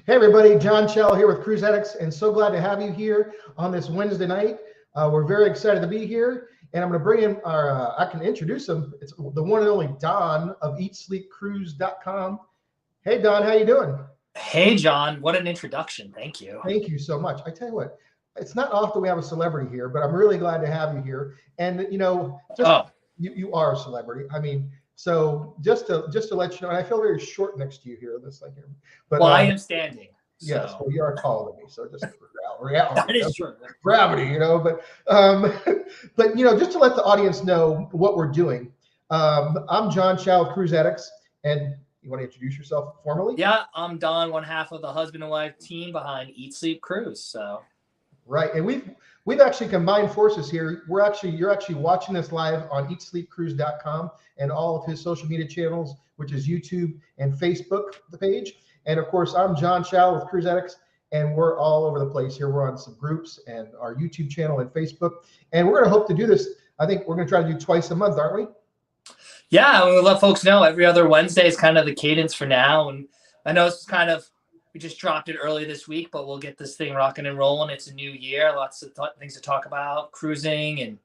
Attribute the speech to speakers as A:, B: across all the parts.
A: Hey everybody, John Chell here with Cruise Addicts, and so glad to have you here on this Wednesday night. We're very excited to be here, and I'm going to bring in our, I can introduce him. It's the one and only Don of EatSleepCruise.com. Hey Don, how you doing?
B: Hey John, what an introduction. Thank you.
A: Thank you so much. I tell you what, it's not often we have a celebrity here, but I'm really glad to have you here. And you are a celebrity. I mean, so just to let you know, and I feel very short next to you here, this like here.
B: But I am standing.
A: Yes,
B: so.
A: well, you are taller than me, so just reality.
B: That is true.
A: Gravity, but just to let the audience know what we're doing. I'm John Chow of Cruise Addicts, and you want to introduce yourself formally?
B: Yeah, I'm Don, one half of the husband and wife team behind Eat Sleep Cruise. So.
A: Right, and we've actually combined forces here. You're actually watching this live on EatSleepCruise.com and all of his social media channels, which is YouTube and Facebook, the page. And of course, I'm John Chow with Cruise Addicts, and we're all over the place here. We're on some groups and our YouTube channel and Facebook, and we're going to hope to do this. I think we're going to try to do twice a month, aren't we?
B: Yeah, we'll let folks know every other Wednesday is kind of the cadence for now. And I know it's kind of, we just dropped it early this week, but we'll get this thing rocking and rolling. It's a new year, lots of things to talk about, cruising and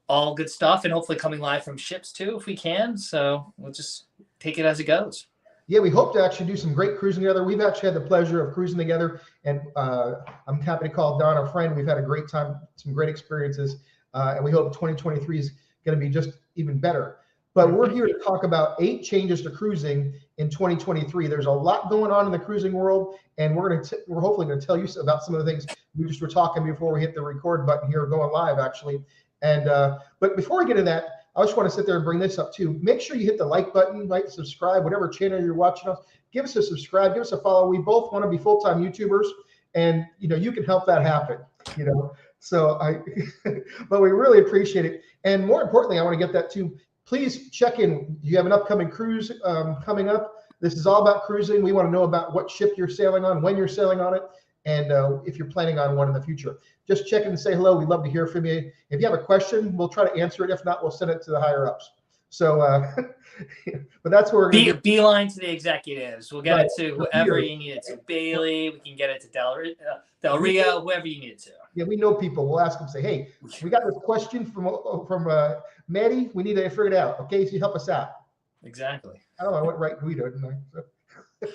B: all good stuff, and hopefully coming live from ships too, if we can. So we'll just take it as it goes.
A: Yeah, we hope to actually do some great cruising together. We've actually had the pleasure of cruising together, and I'm happy to call Don a friend. We've had a great time, some great experiences, and we hope 2023 is going to be just even better. But we're here to talk about 8 changes to cruising in 2023. There's a lot going on in the cruising world, and we're hopefully going to tell you about some of the things we just were talking before we hit the record button here, going live actually. And but before we get into that, I just want to sit there and bring this up too. Make sure you hit the like button, like, subscribe, whatever channel you're watching us. Give us a subscribe, give us a follow. We both want to be full-time YouTubers, and you can help that happen. So but we really appreciate it. And more importantly, I want to get that too. Please check in. You have an upcoming cruise coming up. This is all about cruising. We want to know about what ship you're sailing on, when you're sailing on it, and if you're planning on one in the future. Just check in and say hello. We'd love to hear from you. If you have a question, we'll try to answer it. If not, we'll send it to the higher ups. So, but that's where we're going to
B: beeline to the executives. We'll get it to whoever you need it to. Bailey, we can get it to Del Rio, whoever you need it to.
A: Yeah, we know people. We'll ask them, say, hey, we got this question from Maddie. We need to figure it out. Okay, so you help us out.
B: Exactly.
A: I don't know. I went right Guido, didn't I?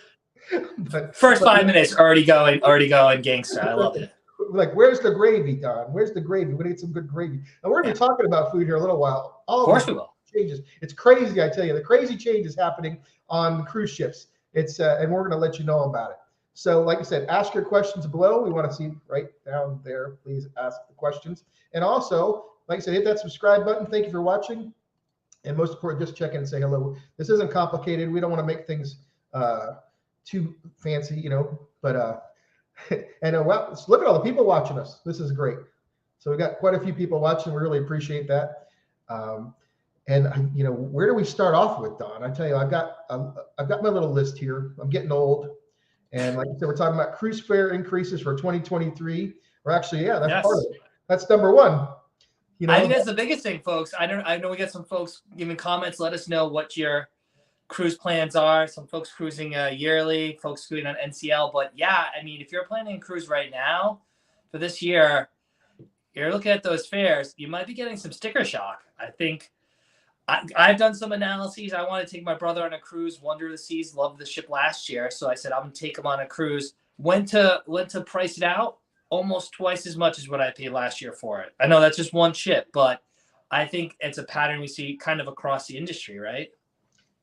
A: But
B: first 5 minutes already going gangster. I love it.
A: Like, where's the gravy, Don? Where's the gravy? We're gonna get some good gravy. And we're gonna be talking about food here a little while.
B: Of course we will.
A: Changes. It's crazy, I tell you. The crazy change is happening on cruise ships. It's and we're gonna let you know about it. So, like I said, ask your questions below. We want to see right down there. Please ask the questions. And also, like I said, hit that subscribe button. Thank you for watching. And most important, just check in and say hello. This isn't complicated. We don't want to make things too fancy, but and well, look at all the people watching us. This is great. So we got quite a few people watching. We really appreciate that. And where do we start off with, Don? I tell you, I've got my little list here. I'm getting old, and like I said, we're talking about cruise fare increases for 2023. Or actually, yeah, that's part of it. That's number one.
B: I think that's the biggest thing, folks. I know we get some folks giving comments. Let us know what your cruise plans are. Some folks cruising yearly, folks cruising on NCL. But yeah, I mean, if you're planning a cruise right now for this year, you're looking at those fares, you might be getting some sticker shock. I think I've done some analyses. I want to take my brother on a cruise, Wonder of the Seas, loved the ship last year. So I said, I'm going to take him on a cruise. Went to price it out, almost twice as much as what I paid last year for it. I know that's just one ship, but I think it's a pattern we see kind of across the industry, right?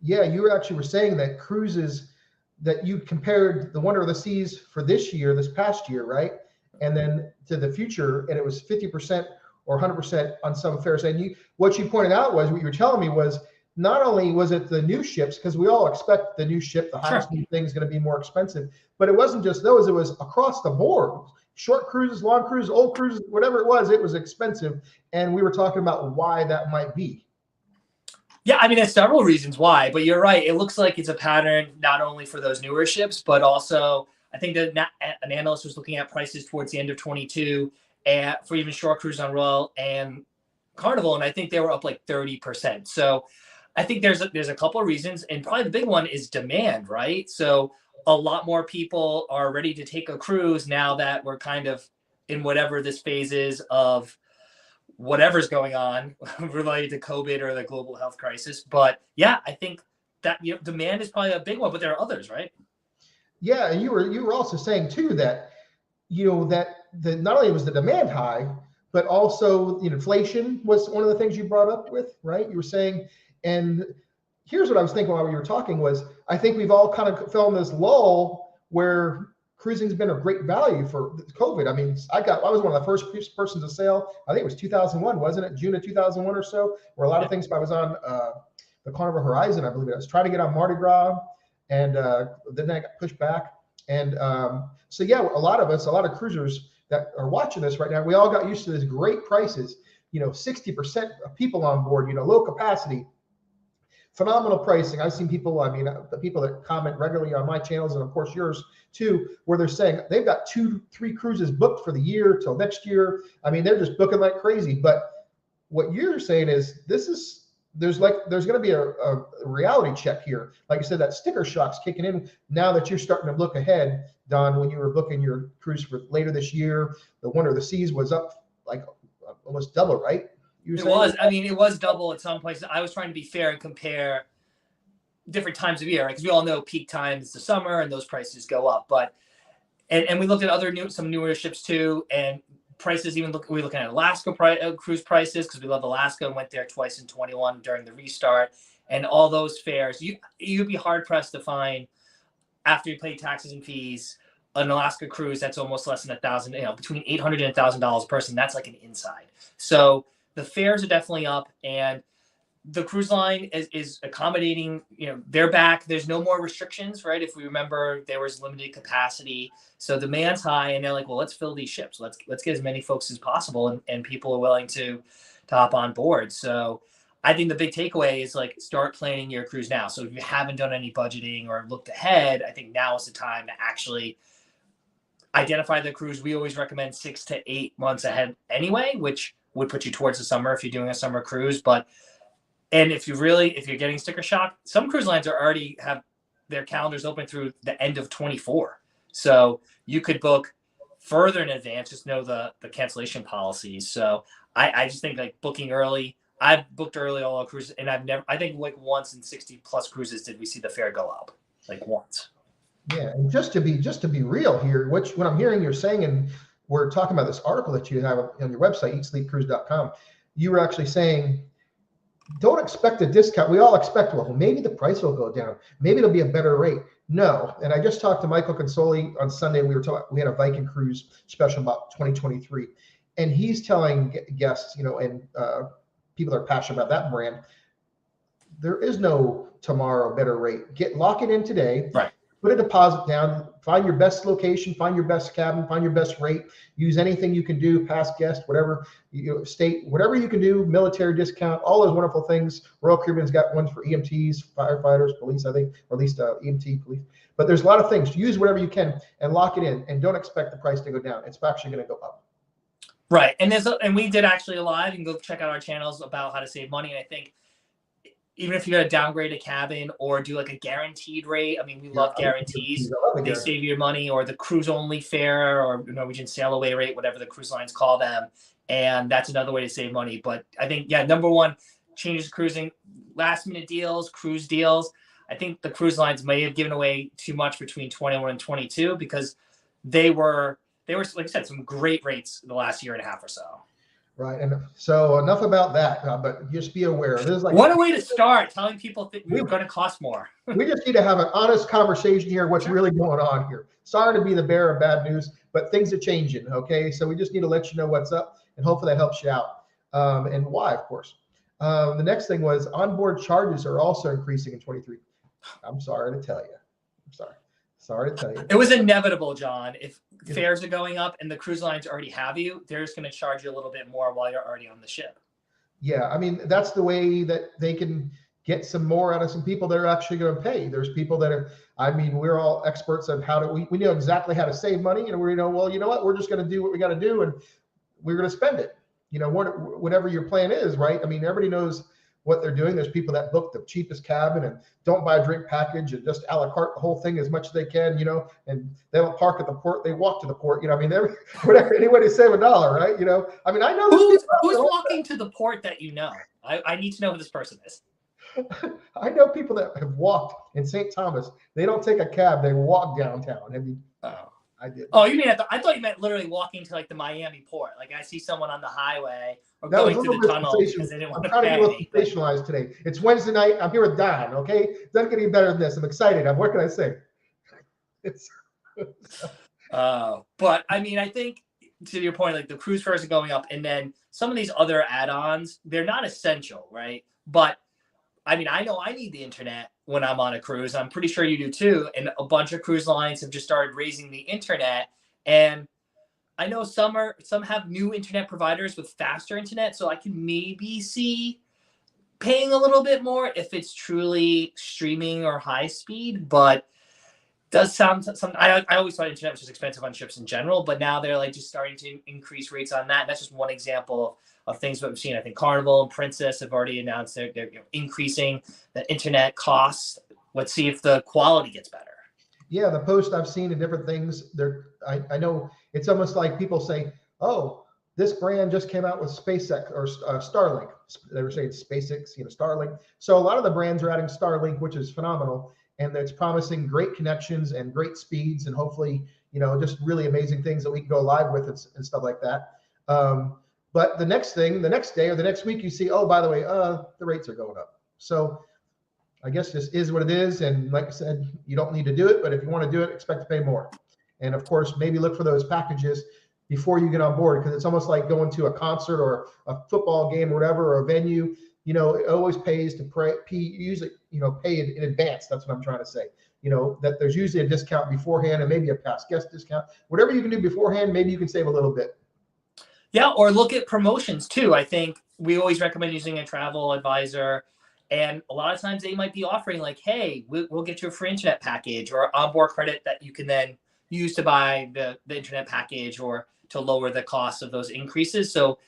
A: Yeah, you actually were saying that cruises that you compared the Wonder of the Seas for this past year, right? And then to the future, and it was 50% or 100% on some fares. And what you pointed out was, what you were telling me was, not only was it the new ships, because we all expect the new ship, the highest new thing is going to be more expensive, but it wasn't just those, it was across the board. Short cruises, long cruises, old cruises, whatever it was expensive. And we were talking about why that might be.
B: Yeah, I mean, there's several reasons why, but you're right. It looks like it's a pattern not only for those newer ships, but also I think that an analyst was looking at prices towards the end of 22 for even short cruise on Royal and Carnival, and I think they were up like 30%. So I think there's a couple of reasons, and probably the big one is demand, right? So a lot more people are ready to take a cruise now that we're kind of in whatever this phase is of whatever's going on related to COVID or the global health crisis. But yeah, I think that demand is probably a big one, but there are others, right?
A: Yeah, and you were also saying too that that not only was the demand high, but also inflation was one of the things you brought up with, right? You were saying, and here's what I was thinking while we were talking was, I think we've all kind of fell in this lull where cruising's been a great value for COVID. I mean, I was one of the first persons to sail. I think it was 2001, wasn't it? June of 2001 or so, where a lot of things. I was on the Carnival Horizon, I believe. I was trying to get on Mardi Gras, and then I got pushed back. And so yeah, a lot of cruisers that are watching this right now, we all got used to these great prices. 60% of people on board. Low capacity. Phenomenal pricing. I've seen people, the people that comment regularly on my channels and of course yours too, where they're saying they've got 2-3 cruises booked for the year till next year. I mean, they're just booking like crazy. But what you're saying is there's going to be a reality check here. Like you said, that sticker shock's kicking in now that you're starting to look ahead, Don. When you were booking your cruise for later this year, the Wonder of the Seas was up like almost double, right?
B: It was. I mean, it was double at some places. I was trying to be fair and compare different times of year, right? Because we all know peak time is the summer, and those prices go up. But and we looked at some newer ships too, and prices. We're looking at Alaska cruise prices because we love Alaska and went there twice in 21 during the restart, and all those fares. You'd be hard pressed to find after you pay taxes and fees an Alaska cruise that's almost less than $1,000. Between $800 and $1,000 a person. That's like an inside. So the fares are definitely up, and the cruise line is accommodating. They're back. There's no more restrictions, right? If we remember, there was limited capacity, so demand's high, and they're like, well, let's fill these ships. Let's get as many folks as possible, and people are willing to hop on board. So I think the big takeaway is like start planning your cruise now. So if you haven't done any budgeting or looked ahead, I think now is the time to actually identify the cruise. We always recommend 6 to 8 months ahead anyway, which would put you towards the summer if you're doing a summer cruise. And if you're getting sticker shock, some cruise lines already have their calendars open through the end of 24. So you could book further in advance, just know the cancellation policies. So I just think like booking early. I've booked early all our cruises, and I think like once in 60 plus cruises did we see the fare go up, like once.
A: Yeah, and just to be real here, what I'm hearing you're saying, and we're talking about this article that you have on your website, eatsleepcruise.com. You were actually saying, don't expect a discount. We all expect, well, maybe the price will go down. Maybe it'll be a better rate. No. And I just talked to Michael Consoli on Sunday. We had a Viking cruise special about 2023. And he's telling guests, and people that are passionate about that brand, there is no tomorrow better rate. Lock it in today.
B: Right.
A: Put a deposit down, find your best location, find your best cabin, find your best rate, use anything you can do, past guest, whatever, whatever you can do, military discount, all those wonderful things. Royal Caribbean's got ones for EMTs, firefighters, police, I think, or at least EMT, police. But there's a lot of things. Use whatever you can and lock it in, and don't expect the price to go down. It's actually going to go up.
B: Right. And we did actually a live. You can go check out our channels about how to save money. And I think even if you got to downgrade a cabin or do like a guaranteed rate, I mean, we love guarantees. They save you money, or the cruise only fare or Norwegian sail away rate, whatever the cruise lines call them. And that's another way to save money. But I think, number one, changes cruising, last minute deals, cruise deals. I think the cruise lines may have given away too much between 21 and 22 because they were, like I said, some great rates the last year and a half or so.
A: Right. And so enough about that, but just be aware. This is like
B: what a way to start, telling people we're going to cost more.
A: We just need to have an honest conversation here. What's really going on here? Sorry to be the bearer of bad news, but things are changing. Okay. So we just need to let you know what's up, and hopefully that helps you out. And why, of course. The next thing was onboard charges are also increasing in 23. I'm sorry to tell you. Sorry to tell you.
B: It was inevitable, John. If fares are going up and the cruise lines already have you, they're just going to charge you a little bit more while you're already on the ship.
A: Yeah, I mean, that's the way that they can get some more out of some people that are actually going to pay. There's people that are, we're all experts on how to, we know exactly how to save money, and we know, well, you know what, we're just going to do what we got to do, and we're going to spend it. Whatever your plan is, right? I mean, everybody knows what they're doing. There's people that book the cheapest cabin and don't buy a drink package and just a la carte the whole thing as much as they can, and they don't park at the port, they walk to the port. I mean, whatever, any way to save $1, right? I mean, I know
B: who's walking to the port that I need to know who this person is.
A: I know people that have walked in St. Thomas. They don't take a cab, they walk downtown. I mean, I did.
B: Oh, you mean I thought you meant literally walking to like the Miami port. Like I see someone on the highway or going through the tunnel because they didn't want to pay.
A: I'm trying to get sensationalized today. It's Wednesday night. I'm here with Don. Okay, it doesn't get any better than this. I'm excited. What can I say?
B: But I mean, I think to your point, like the cruise fares are going up, and then some of these other add-ons, they're not essential, right? But I mean, I know I need the internet when I'm on a cruise. I'm pretty sure you do too. And a bunch of cruise lines have just started raising the internet. And I know some have new internet providers with faster internet. So I can maybe see paying a little bit more if it's truly streaming or high speed. But does sound some. I always thought internet was just expensive on ships in general, but now they're like just starting to increase rates on that. And that's just one example of things that we've seen. I think Carnival and Princess have already announced they're increasing the internet costs. Let's see if the quality gets better.
A: Yeah, the post I've seen in different things. I know it's almost like people say, "Oh, this brand just came out with SpaceX or Starlink." They were saying SpaceX, Starlink. So a lot of the brands are adding Starlink, which is phenomenal. And it's promising great connections and great speeds, and hopefully, just really amazing things that we can go live with and stuff like that. But the next day or the next week, you see, oh, by the way, the rates are going up. So I guess this is what it is. And like I said, you don't need to do it, but if you want to do it, expect to pay more. And of course, maybe look for those packages before you get on board, because it's almost like going to a concert or a football game or whatever, or a venue. It always pays to usually, pay in advance. That's what I'm trying to say. That there's usually a discount beforehand and maybe a past guest discount. Whatever you can do beforehand, maybe you can save a little bit.
B: Yeah, or look at promotions too. I think we always recommend using a travel advisor. And a lot of times they might be offering like, hey, we'll get you a free internet package or onboard credit that you can then use to buy the internet package or to lower the cost of those increases. So,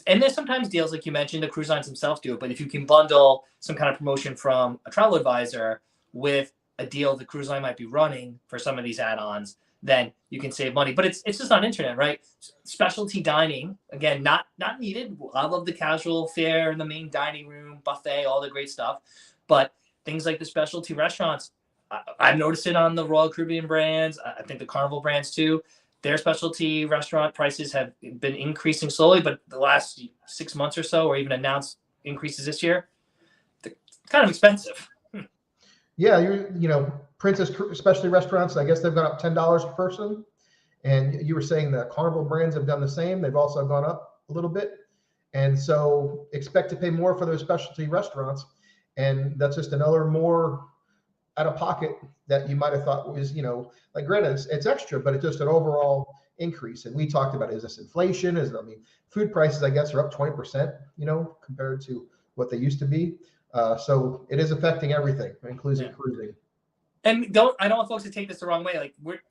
B: and there's sometimes deals like you mentioned, the cruise lines themselves do it, but if you can bundle some kind of promotion from a travel advisor with a deal the cruise line might be running for some of these add-ons, then you can save money. But it's just on internet, right? Specialty dining, again, not needed. I love the casual fare in the main dining room, buffet, all the great stuff. But things like the specialty restaurants, I've noticed it on the Royal Caribbean brands. I think the Carnival brands too. Their specialty restaurant prices have been increasing slowly, but the last 6 months or so, or even announced increases this year, they're kind of expensive.
A: Yeah, Princess specialty restaurants, I guess they've gone up $10 a person. And you were saying the Carnival brands have done the same. They've also gone up a little bit. And so expect to pay more for those specialty restaurants. And that's just another more out of pocket that you might have thought was, like granted, it's extra, but it's just an overall increase. And we talked about, is this inflation? Food prices, I guess, are up 20%, compared to what they used to be. So it is affecting everything, including cruising.
B: And I don't want folks to take this the wrong way. Like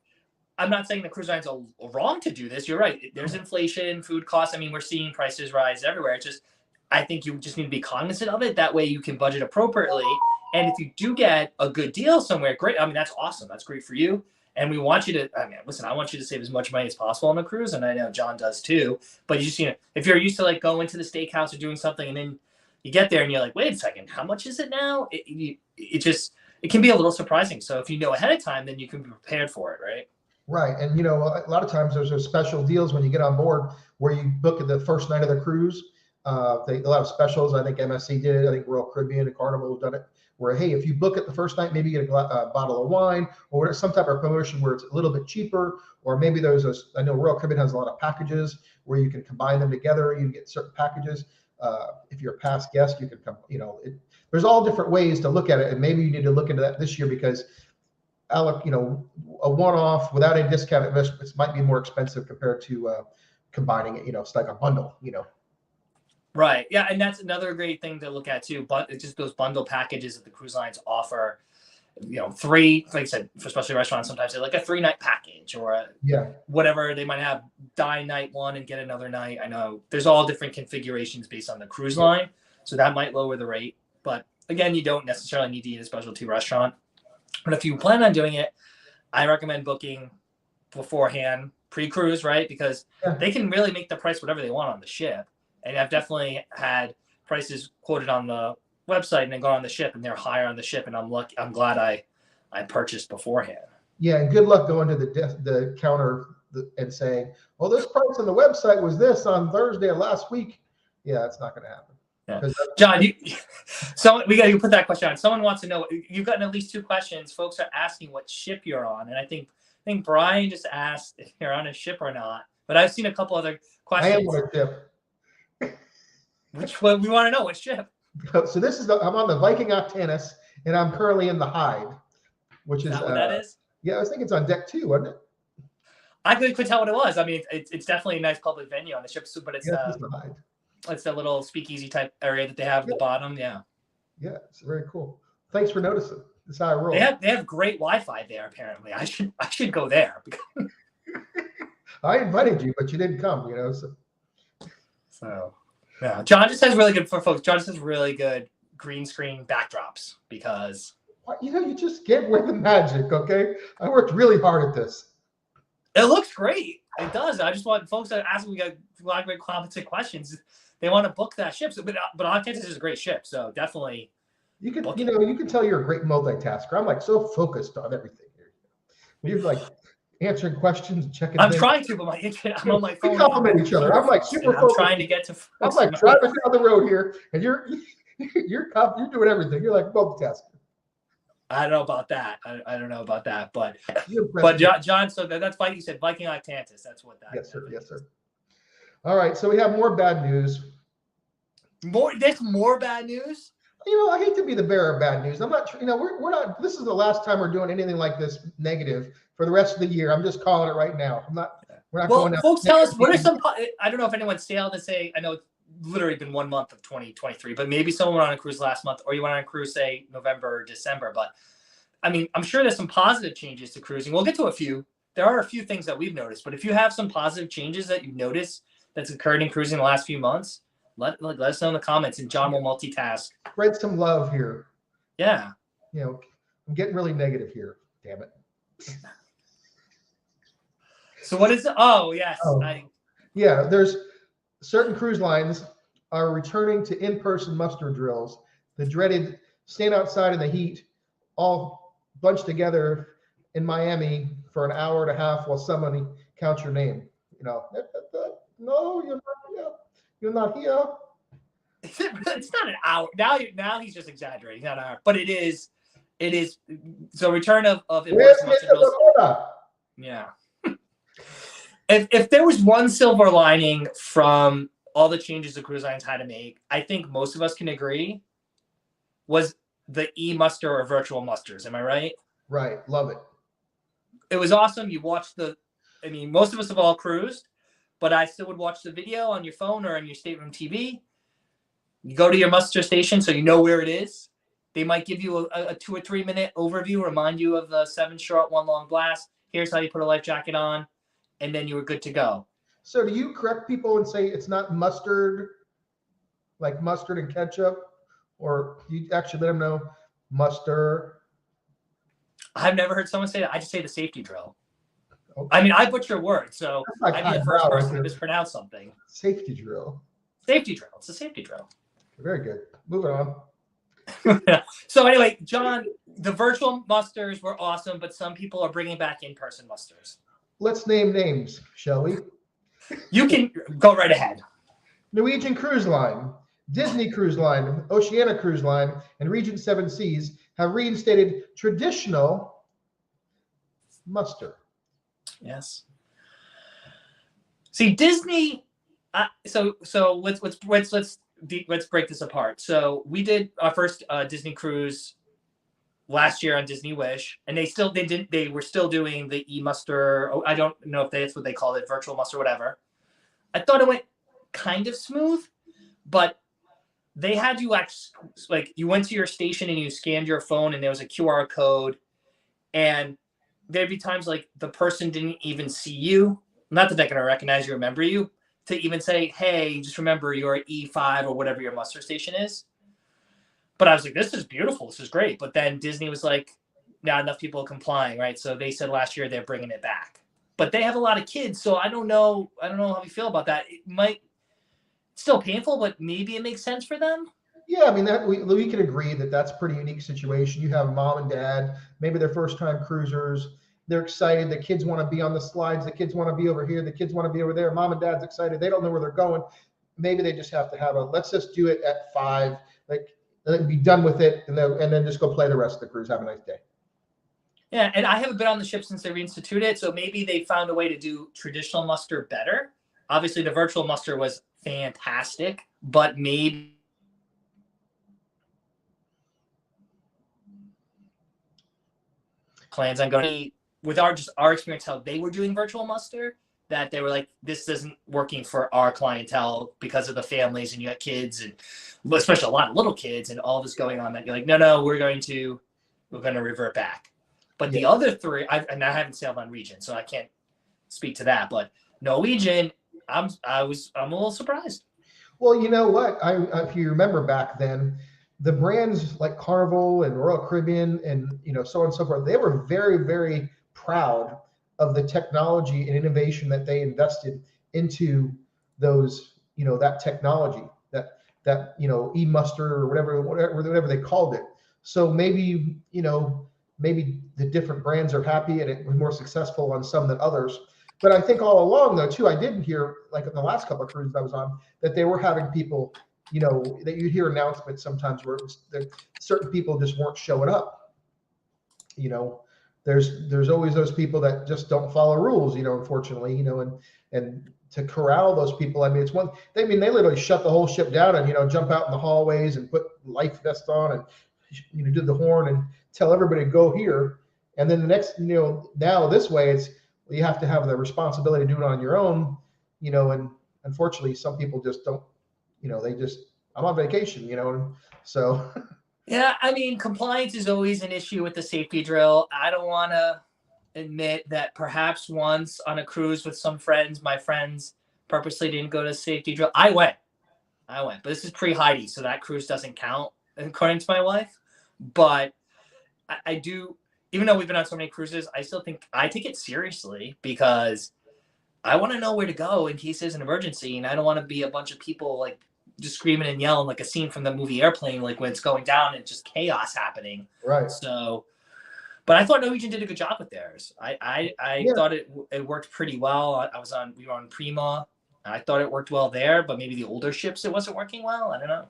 B: I'm not saying the cruise lines are wrong to do this. You're right. There's inflation, food costs. We're seeing prices rise everywhere. It's just, I think you just need to be cognizant of it. That way you can budget appropriately. And if you do get a good deal somewhere, great. That's awesome. That's great for you. And we want you to, listen, I want you to save as much money as possible on a cruise. And I know John does too. But you just, if you're used to like going to the steakhouse or doing something and then you get there and you're like, wait a second, how much is it now? It can be a little surprising. So if you know ahead of time, then you can be prepared for it, right?
A: Right. And, a lot of times there's those special deals when you get on board where you book the first night of the cruise. A lot of specials. I think MSC did it. I think Royal Caribbean and Carnival have done it. Where, hey, if you book it the first night, maybe you get a bottle of wine or some type of promotion where it's a little bit cheaper. Or maybe I know Royal Caribbean has a lot of packages where you can combine them together. You can get certain packages. If you're a past guest, you can come, there's all different ways to look at it. And maybe you need to look into that this year because, a one-off without a discount, it might be more expensive compared to combining it. It's like a bundle,
B: Right. Yeah. And that's another great thing to look at too. But it's just those bundle packages that the cruise lines offer, three, like I said, for especially restaurants, sometimes they're like a 3-night package or whatever. They might have dine night one and get another night. I know there's all different configurations based on the cruise line. So that might lower the rate. But again, you don't necessarily need to eat a specialty restaurant. But if you plan on doing it, I recommend booking beforehand, pre-cruise, right? Because they can really make the price whatever they want on the ship. And I've definitely had prices quoted on the website and then gone on the ship, and they're higher on the ship. And I'm glad I purchased beforehand.
A: Yeah, and good luck going to the counter and saying, "Well, this price on the website was this on Thursday of last week." Yeah, it's not going to happen.
B: Yeah. John, we got to put that question on. Someone wants to know. You've gotten at least 2 questions. Folks are asking what ship you're on, and I think Brian just asked if you're on a ship or not. But I've seen a couple other questions.
A: I am on a ship.
B: Which one? We want to know what ship.
A: So this is I'm on the Viking Octanus, and I'm currently in the Hyde, which is
B: what that is.
A: Yeah, I was thinking it's on deck 2, wasn't it?
B: I couldn't tell what it was. I mean, it's definitely a nice public venue on the ship, but it's
A: the Hyde.
B: It's a little speakeasy type area that they have at the bottom. Yeah.
A: Yeah, it's very cool. Thanks for noticing. That's how I roll.
B: They have great Wi-Fi there. Apparently, I should go there.
A: I invited you, but you didn't come.
B: So yeah, John just has really good for folks. John just has really good green screen backdrops because
A: you just get away the magic. Okay, I worked really hard at this.
B: It looks great. It does. I just want folks that ask me. We got a lot of great competent questions. They want to book that ship. So, but Octantis is a great ship. So definitely.
A: You can tell you're a great multitasker. I'm like so focused on everything here. You're like answering questions, checking.
B: I'm trying to, but I'm on my phone.
A: We compliment each other. I'm like super focused.
B: I'm trying to get to.
A: I'm like driving down the road here, and you're doing everything. You're like multitasking.
B: I don't know about that. I don't know about that, but John. So that's Viking. You said Viking Octantis. That's what that.
A: Yes, sir. Yes, sir. All right, so we have more bad news.
B: There's more bad news.
A: I hate to be the bearer of bad news. I'm not. We're not. This is the last time we're doing anything like this negative for the rest of the year. I'm just calling it right now. We're not going.
B: Well, folks, tell us what are some. I don't know if anyone sailed and say. I know it's literally been 1 month of 2023, but maybe someone went on a cruise last month, or you went on a cruise say November or December. But I mean, I'm sure there's some positive changes to cruising. We'll get to a few. There are a few things that we've noticed, but if you have some positive changes that you've noticed that's occurred in cruising the last few months, let us know in the comments, and John will multitask.
A: Spread some love here.
B: Yeah.
A: I'm getting really negative here. Damn it.
B: So what is it? Oh, yes.
A: Yeah, there's certain cruise lines are returning to in-person muster drills. The dreaded stand outside in the heat, all bunched together in Miami for an hour and a half while somebody counts your name. No, you're not here.
B: It's not an hour. Now he's just exaggerating. Not an hour, but it is. So return of in-person muster drills. Yeah. If there was one silver lining from all the changes the cruise lines had to make, I think most of us can agree, was the e-muster or virtual musters. Am I right?
A: Right. Love it.
B: It was awesome. You watched most of us have all cruised, but I still would watch the video on your phone or on your stateroom TV. You go to your muster station so you know where it is. They might give you a 2 or 3 minute overview, remind you of the 7 short, 1 long blast. Here's how you put a life jacket on, and then you were good to go.
A: So do you correct people and say it's not mustard, like mustard and ketchup, or you actually let them know muster?
B: I've never heard someone say that. I just say the safety drill. Okay. I mean, I butcher words, so I'd be the first person to mispronounce something.
A: Safety drill.
B: Safety drill. It's a safety drill.
A: Very good. Moving on.
B: So anyway, John, the virtual musters were awesome, but some people are bringing back in-person musters.
A: Let's name names, shall we?
B: You can go right ahead.
A: Norwegian Cruise Line, Disney Cruise Line, Oceania Cruise Line, and Regent Seven Seas have reinstated traditional muster.
B: Yes. See, Disney. So let's break this apart. So we did our first Disney cruise last year on Disney Wish, and they were still doing the e-muster. I don't know if that's what they called it, virtual muster, whatever. I thought it went kind of smooth, but they had you you went to your station and you scanned your phone and there was a QR code, and there'd be times like the person didn't even see you. Not that they're going to recognize you, remember you. to even say, hey, just remember you're E5 or whatever your muster station is. But I was like, this is beautiful. This is great. But then Disney was like, not enough people complying, right? So they said last year they're bringing it back. But they have a lot of kids, so I don't know how we feel about that. It might still painful, but maybe it makes sense for them.
A: Yeah, I mean that we can agree that that's a pretty unique situation. You have mom and dad, maybe they're first time cruisers. They're excited. The kids want to be on the slides. The kids want to be over here. The kids want to be over there. Mom and dad's excited. They don't know where they're going. Maybe they just have to have let's just do it at 5, like be done with it, and then just go play the rest of the cruise. Have a nice day.
B: Yeah, and I haven't been on the ship since they reinstituted it, so maybe they found a way to do traditional muster better. Obviously, the virtual muster was fantastic, but maybe plans on going with our experience how they were doing virtual muster, that they were like, this isn't working for our clientele because of the families, and you got kids, and especially a lot of little kids, and all this going on, that you're like, no, we're going to revert back. But the other 3, I haven't sailed on Regent, so I can't speak to that. But Norwegian, I'm a little surprised.
A: Well, you know what? If you remember back then, the brands like Carnival and Royal Caribbean and so on and so forth, they were very, very proud of the technology and innovation that they invested into those, that technology, that e-muster or whatever they called it. So maybe maybe the different brands are happy and it was more successful on some than others. But I think all along, though, too, I didn't hear, like in the last couple of cruises I was on, that they were having people, that you'd hear announcements sometimes where that certain people just weren't showing up. There's always those people that just don't follow rules, unfortunately, and to corral those people, I mean, they literally shut the whole ship down and, jump out in the hallways and put life vests on and, do the horn and tell everybody to go here. And then the next, now this way you have to have the responsibility to do it on your own, and unfortunately some people just don't, I'm on vacation, and so.
B: Yeah, I mean, compliance is always an issue with the safety drill. I don't want to admit that perhaps once on a cruise with some friends, my friends purposely didn't go to safety drill. I went, but this is pre-Heidi, so that cruise doesn't count according to my wife. But I do, even though we've been on so many cruises, I still think I take it seriously because I want to know where to go in case there's an emergency, and I don't want to be a bunch of people like just screaming and yelling like a scene from the movie Airplane, like when it's going down and just chaos happening.
A: Right.
B: So, but I thought Norwegian did a good job with theirs. I thought it worked pretty well. We were on Prima. I thought it worked well there, but maybe the older ships it wasn't working well. I don't know.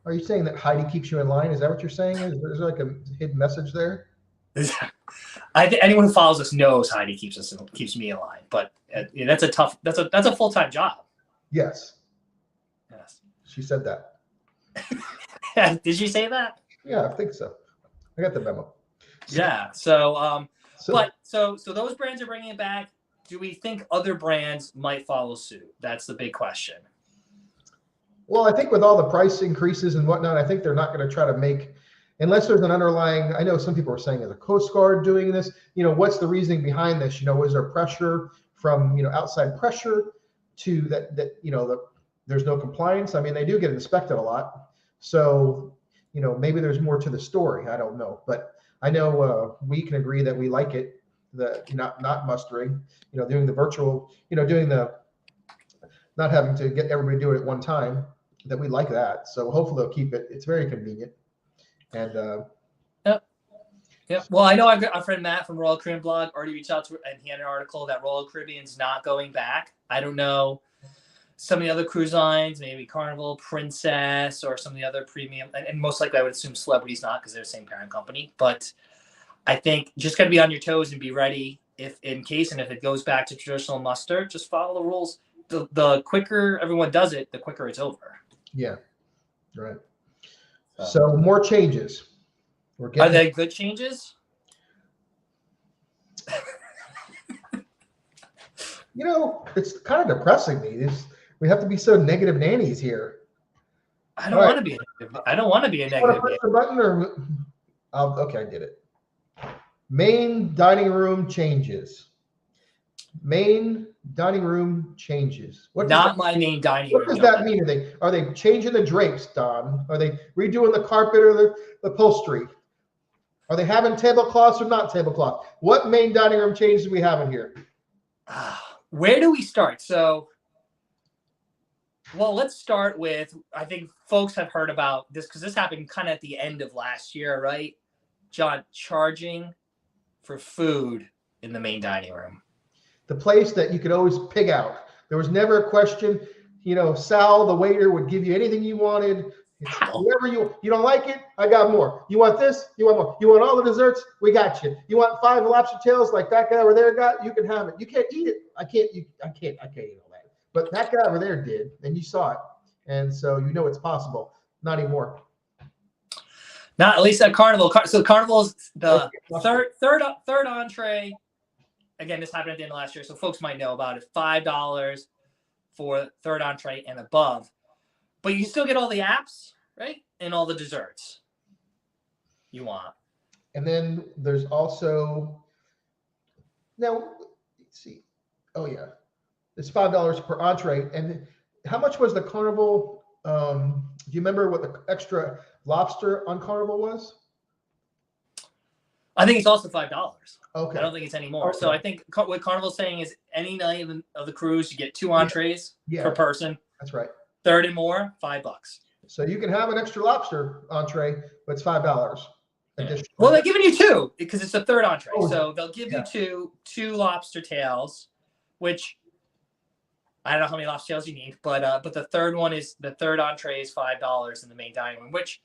A: Are you saying that Heidi keeps you in line? Is that what you're saying? Is there like a hidden message there?
B: I think anyone who follows us knows Heidi keeps me in line. But that's a full-time job.
A: Yes.
B: Yes.
A: She said that.
B: Did she say that?
A: Yeah, I think so. I got the memo.
B: Yeah. So those brands are bringing it back. Do we think other brands might follow suit? That's the big question.
A: Well, I think with all the price increases and whatnot, I think they're not going to try to make, unless there's an underlying, I know some people are saying, is the Coast Guard doing this? What's the reasoning behind this? Was there pressure from, outside pressure to that, there's no compliance? I mean, they do get inspected a lot. So, maybe there's more to the story. I don't know. But I know we can agree that we like it, not mustering, doing the virtual, doing the, not having to get everybody to do it at one time, that we like that. So hopefully they'll keep it. It's very convenient. And
B: Yep. Well, I know our friend Matt from Royal Caribbean blog already reached out to, and he had an article that Royal Caribbean's not going back. I don't know some of the other cruise lines, maybe Carnival, Princess, or some of the other premium, and most likely I would assume Celebrity's not because they're the same parent company. But I think just got to be on your toes and be ready if it goes back to traditional muster, just follow the rules. The quicker everyone does it, the quicker it's over.
A: Yeah, right. So more changes.
B: Are they good changes?
A: It's kind of depressing me. We have to be so negative nannies here.
B: I don't want to be. I don't want to be a negative.
A: Want to push the button or? Okay, I did it. Main dining room changes. Main dining room changes.
B: Not my main dining
A: What
B: room.
A: does
B: no.
A: that mean? Are they changing the drapes, Don? Are they redoing the carpet or the upholstery? Are they having tablecloths or not tablecloth? What main dining room changes do we have in here?
B: Where do we start? So, well, let's start with, I think folks have heard about this because this happened kind of at the end of last year, right? John, charging for food in the main dining room.
A: The place that you could always pig out. There was never a question. You know, Sal, the waiter, would give you anything you wanted. Whatever you don't like it, I got more. You want this? You want more? You want all the desserts? We got you. You want 5 lobster tails like that guy over there got? You can have it. You can't eat it. I can't eat all that. But that guy over there did, and you saw it, and so you know it's possible. Not anymore.
B: Not at least at Carnival. So Carnival's the third entree. Again, this happened at the end of last year, so folks might know about it. $5 for third entree and above. But you still get all the apps, right? And all the desserts you want.
A: And then there's also, now, let's see. Oh, yeah. It's $5 per entree. And how much was the Carnival? Do you remember what the extra lobster on Carnival was?
B: I think it's also $5.
A: Okay.
B: I don't think it's any more.
A: Okay.
B: So I think what Carnival's saying is any night of the cruise, you get 2 entrees per person.
A: That's right.
B: Third and more, $5.
A: So you can have an extra lobster entree, but it's $5 additional.
B: Well, they're giving you 2 because it's a third entree.
A: Oh,
B: so they'll give you two lobster tails, which I don't know how many lobster tails you need, but the third entree is $5 in the main dining room, which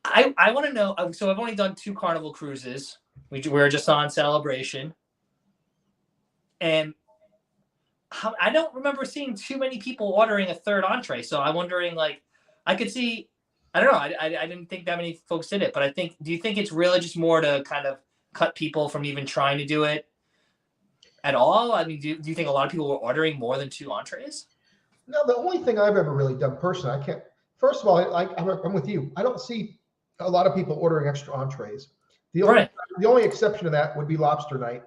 B: I want to know. So I've only done 2 Carnival cruises. We're just on Celebration, and I don't remember seeing too many people ordering a third entree. So I'm wondering, like, I could see, I don't know. I didn't think that many folks did it, but do you think it's really just more to kind of cut people from even trying to do it at all? I mean, do you think a lot of people were ordering more than 2 entrees?
A: No, the only thing I've ever really done personally, I can't. First of all, I'm with you. I don't see a lot of people ordering extra entrees. The only exception to that would be lobster night,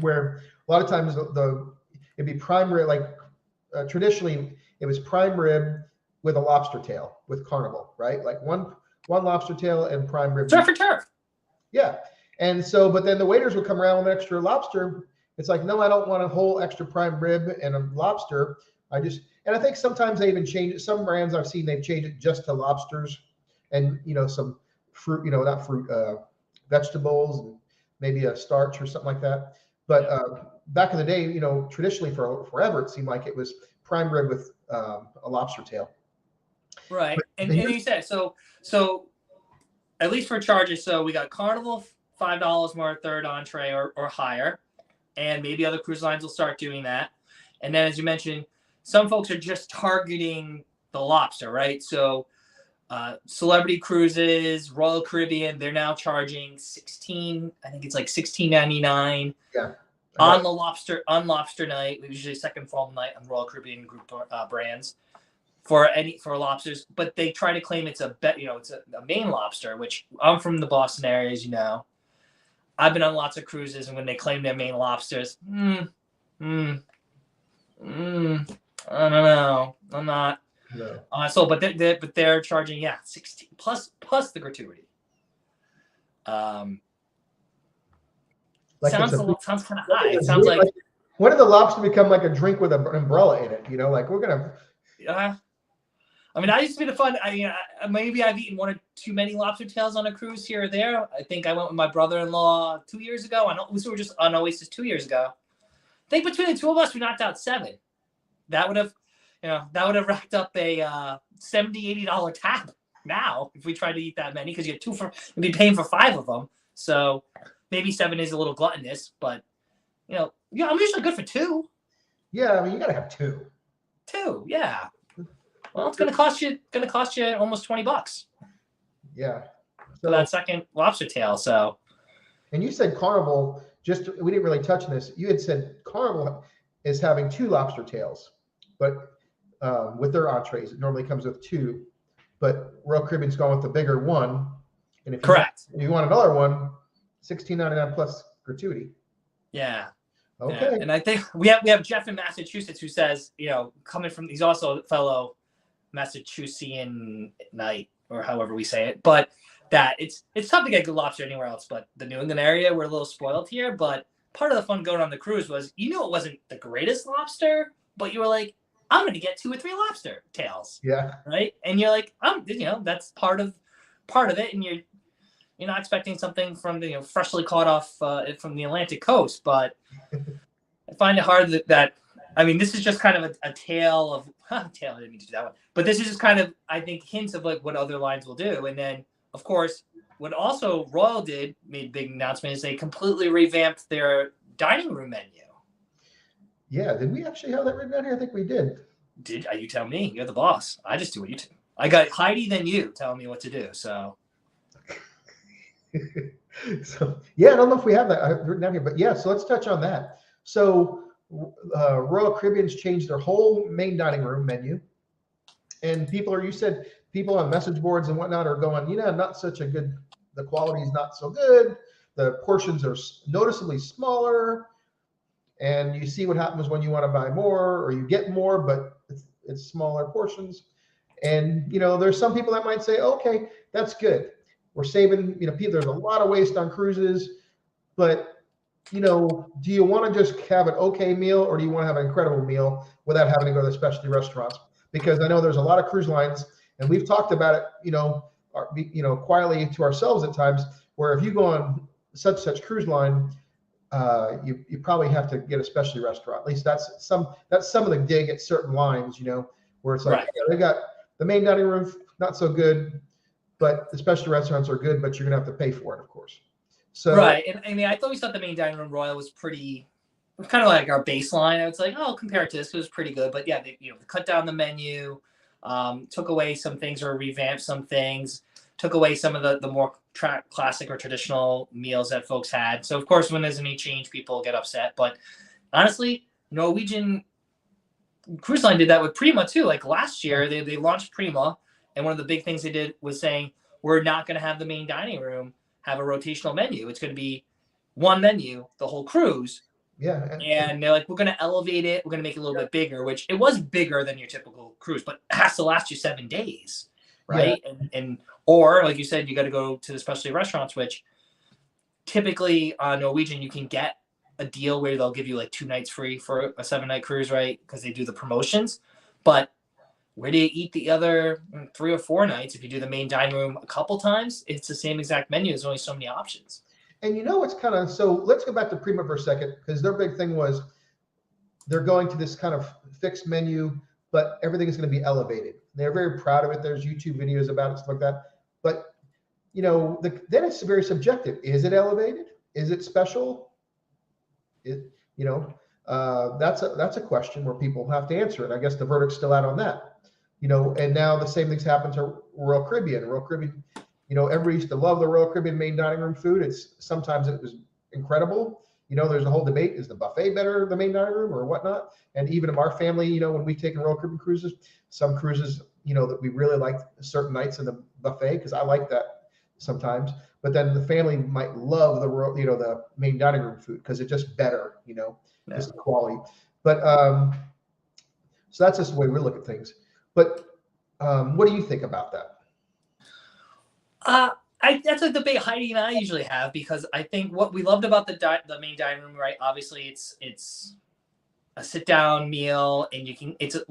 A: where a lot of times it'd be prime rib. Like traditionally, it was prime rib with a lobster tail with Carnival, right? Like one lobster tail and prime rib.
B: Surf and turf.
A: Yeah, and so, but then the waiters would come around with an extra lobster. It's like, no, I don't want a whole extra prime rib and a lobster. And I think sometimes they even change it. Some brands I've seen, they've changed it just to lobsters and, some fruit, not fruit, vegetables and maybe a starch or something like that. But back in the day, traditionally for forever, it seemed like it was prime rib with a lobster tail.
B: Right. And you said, so at least for charges, so we got Carnival, $5 more third entree or higher. And maybe other cruise lines will start doing that. And then, as you mentioned, some folks are just targeting the lobster, right? So Celebrity Cruises, Royal Caribbean, they're now charging $16.99 on the lobster night. Usually second fall night on Royal Caribbean group brands for lobsters, but they try to claim it's a Maine lobster, which I'm from the Boston area, as you know. I've been on lots of cruises, and when they claim their Maine lobsters, I don't know. I'm not. No. But they're charging 16 plus the gratuity.
A: Like
B: sounds kind of high. It sounds like
A: when did the lobster become like a drink with an umbrella in it? Like we're gonna.
B: I mean, I used to be the fun. Maybe I've eaten 1 or too many lobster tails on a cruise here or there. I think I went with my brother-in-law 2 years ago. We were just on Oasis 2 years ago. I think between the 2 of us, we knocked out 7. That would have racked up a $70, $80 tab now if we tried to eat that many, because you get 2 you'd be paying for 5 of them. So maybe 7 is a little gluttonous, but I'm usually good for 2.
A: Yeah, I mean, you gotta have 2.
B: 2, yeah. Well, it's gonna cost you almost $20.
A: Yeah.
B: For that second lobster tail. So.
A: And you said Carnival. We didn't really touch on this. You had said Carnival is having 2 lobster tails, but with their entrees, it normally comes with 2. But Royal Caribbean's gone with the bigger one. And if you want another one, $16.99 plus gratuity.
B: Yeah.
A: Okay.
B: Yeah. And I think we have Jeff in Massachusetts who says, coming from, he's also a fellow Massachusettsian Knight, or however we say it, but that it's tough to get good lobster anywhere else but the New England area. We're a little spoiled here, but part of the fun going on the cruise was, it wasn't the greatest lobster, but you were like, I'm going to get 2 or 3 lobster tails.
A: Yeah.
B: Right. And you're like, that's part of it. And you're not expecting something from the freshly caught off from the Atlantic coast, but I find it hard that I mean, this is just kind of a tale of tail. I didn't mean to do that one, but this is just kind of, I think, hints of like what other lines will do. And then, of course, what also Royal made a big announcement, is they completely revamped their dining room menu.
A: Yeah, did we actually have that written down here? I think we did.
B: You tell me? You're the boss. I just do what you do. I got Heidi than you telling me what to do. So.
A: So yeah, I don't know if we have that written down here, but yeah. So let's touch on that. So Royal Caribbean's changed their whole main dining room menu, and you said people on message boards and whatnot are going, not such a good. The quality is not so good. The portions are noticeably smaller, and you see what happens when you want to buy more, or you get more, but it's smaller portions. And there's some people that might say, okay, that's good. We're saving, there's a lot of waste on cruises, but do you want to just have an okay meal, or do you want to have an incredible meal without having to go to specialty restaurants? Because I know there's a lot of cruise lines, and we've talked about it, quietly to ourselves at times, where if you go on such cruise line, you probably have to get a specialty restaurant. At least that's some of the dig at certain lines, where it's like,
B: right.
A: They got the main dining room, not so good, but the specialty restaurants are good, but you're gonna have to pay for it, of course. So
B: right. And I mean, I always thought the main dining room Royal was kind of like our baseline. I was like, oh, compared to this, it was pretty good. But yeah, they cut down the menu, took away some things or revamped some things, took away some of the more classic or traditional meals that folks had. So of course, when there's any change, people get upset. But honestly, Norwegian Cruise Line did that with Prima too. Like last year, they launched Prima, and one of the big things they did was saying, we're not going to have the main dining room have a rotational menu. It's going to be one menu the whole cruise.
A: Yeah.
B: And they're like, we're going to elevate it. We're going to make it a little bit bigger, which it was bigger than your typical cruise, but it has to last you 7 days. Right. Yeah. Or like you said, you got to go to the specialty restaurants, which typically on Norwegian, you can get a deal where they'll give you like 2 nights free for a 7-night cruise, right? Because they do the promotions. But where do you eat the other 3 or 4 nights? If you do the main dining room a couple times, it's the same exact menu. There's only so many options.
A: And it's kind of, so let's go back to Prima for a second, because their big thing was they're going to this kind of fixed menu, but everything is going to be elevated. They're very proud of it. There's YouTube videos about it, stuff like that. But, then it's very subjective. Is it elevated? Is it special? That's a question where people have to answer it. I guess the verdict's still out on that. And now the same things happen to Royal Caribbean. Everybody used to love the Royal Caribbean main dining room food. Sometimes it was incredible. There's a whole debate. Is the buffet better than the main dining room or whatnot? And even in our family, when we've taken Royal Caribbean cruises, some cruises, that we really like certain nights in the buffet, because I like that sometimes. But then the family might love the main dining room food because it's just better, just the quality. But so that's just the way we look at things. But what do you think about that?
B: That's a debate Heidi and I usually have, because I think what we loved about the main dining room, right? Obviously, it's a sit down meal, and it's a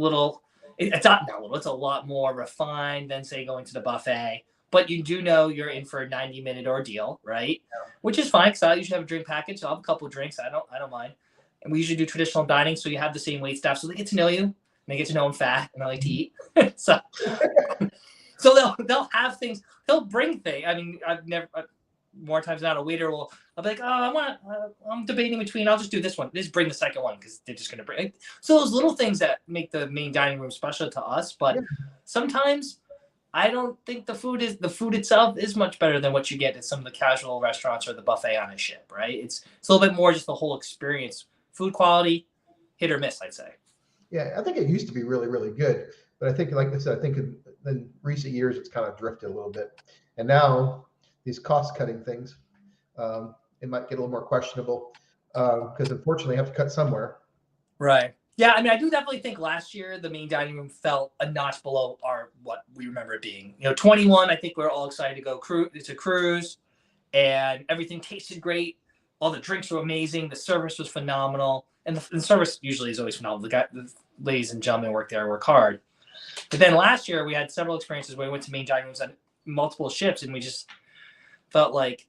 B: lot more refined than say going to the buffet. But you do know you're in for a 90-minute ordeal, right? Yeah. Which is fine, because I usually have a drink package. So I'll have a couple of drinks. I don't mind. And we usually do traditional dining, so you have the same wait staff, so they get to know you, and they get to know I'm fat and I like to eat. So they'll have things. They'll bring things. I mean, more times than not, I'll be like, oh, I'm debating between. I'll just do this one. Just bring the second one, because they're just gonna bring. So those little things that make the main dining room special to us, but sometimes I don't think the food itself is much better than what you get at some of the casual restaurants or the buffet on a ship, right? It's a little bit more just the whole experience. Food quality, hit or miss, I'd say.
A: Yeah, I think it used to be really, really good. But I think, like I said, in recent years, it's kind of drifted a little bit. And now these cost-cutting things, it might get a little more questionable. because unfortunately I have to cut somewhere.
B: Right. Yeah, I mean, I do definitely think last year the main dining room felt a notch below what we remember it being. 21, I think we are all excited to go cruise, and everything tasted great. All the drinks were amazing. The service was phenomenal, and the service usually is always phenomenal. The ladies and gentlemen work there work hard. But then last year we had several experiences where we went to main dining rooms on multiple ships, and we just felt like,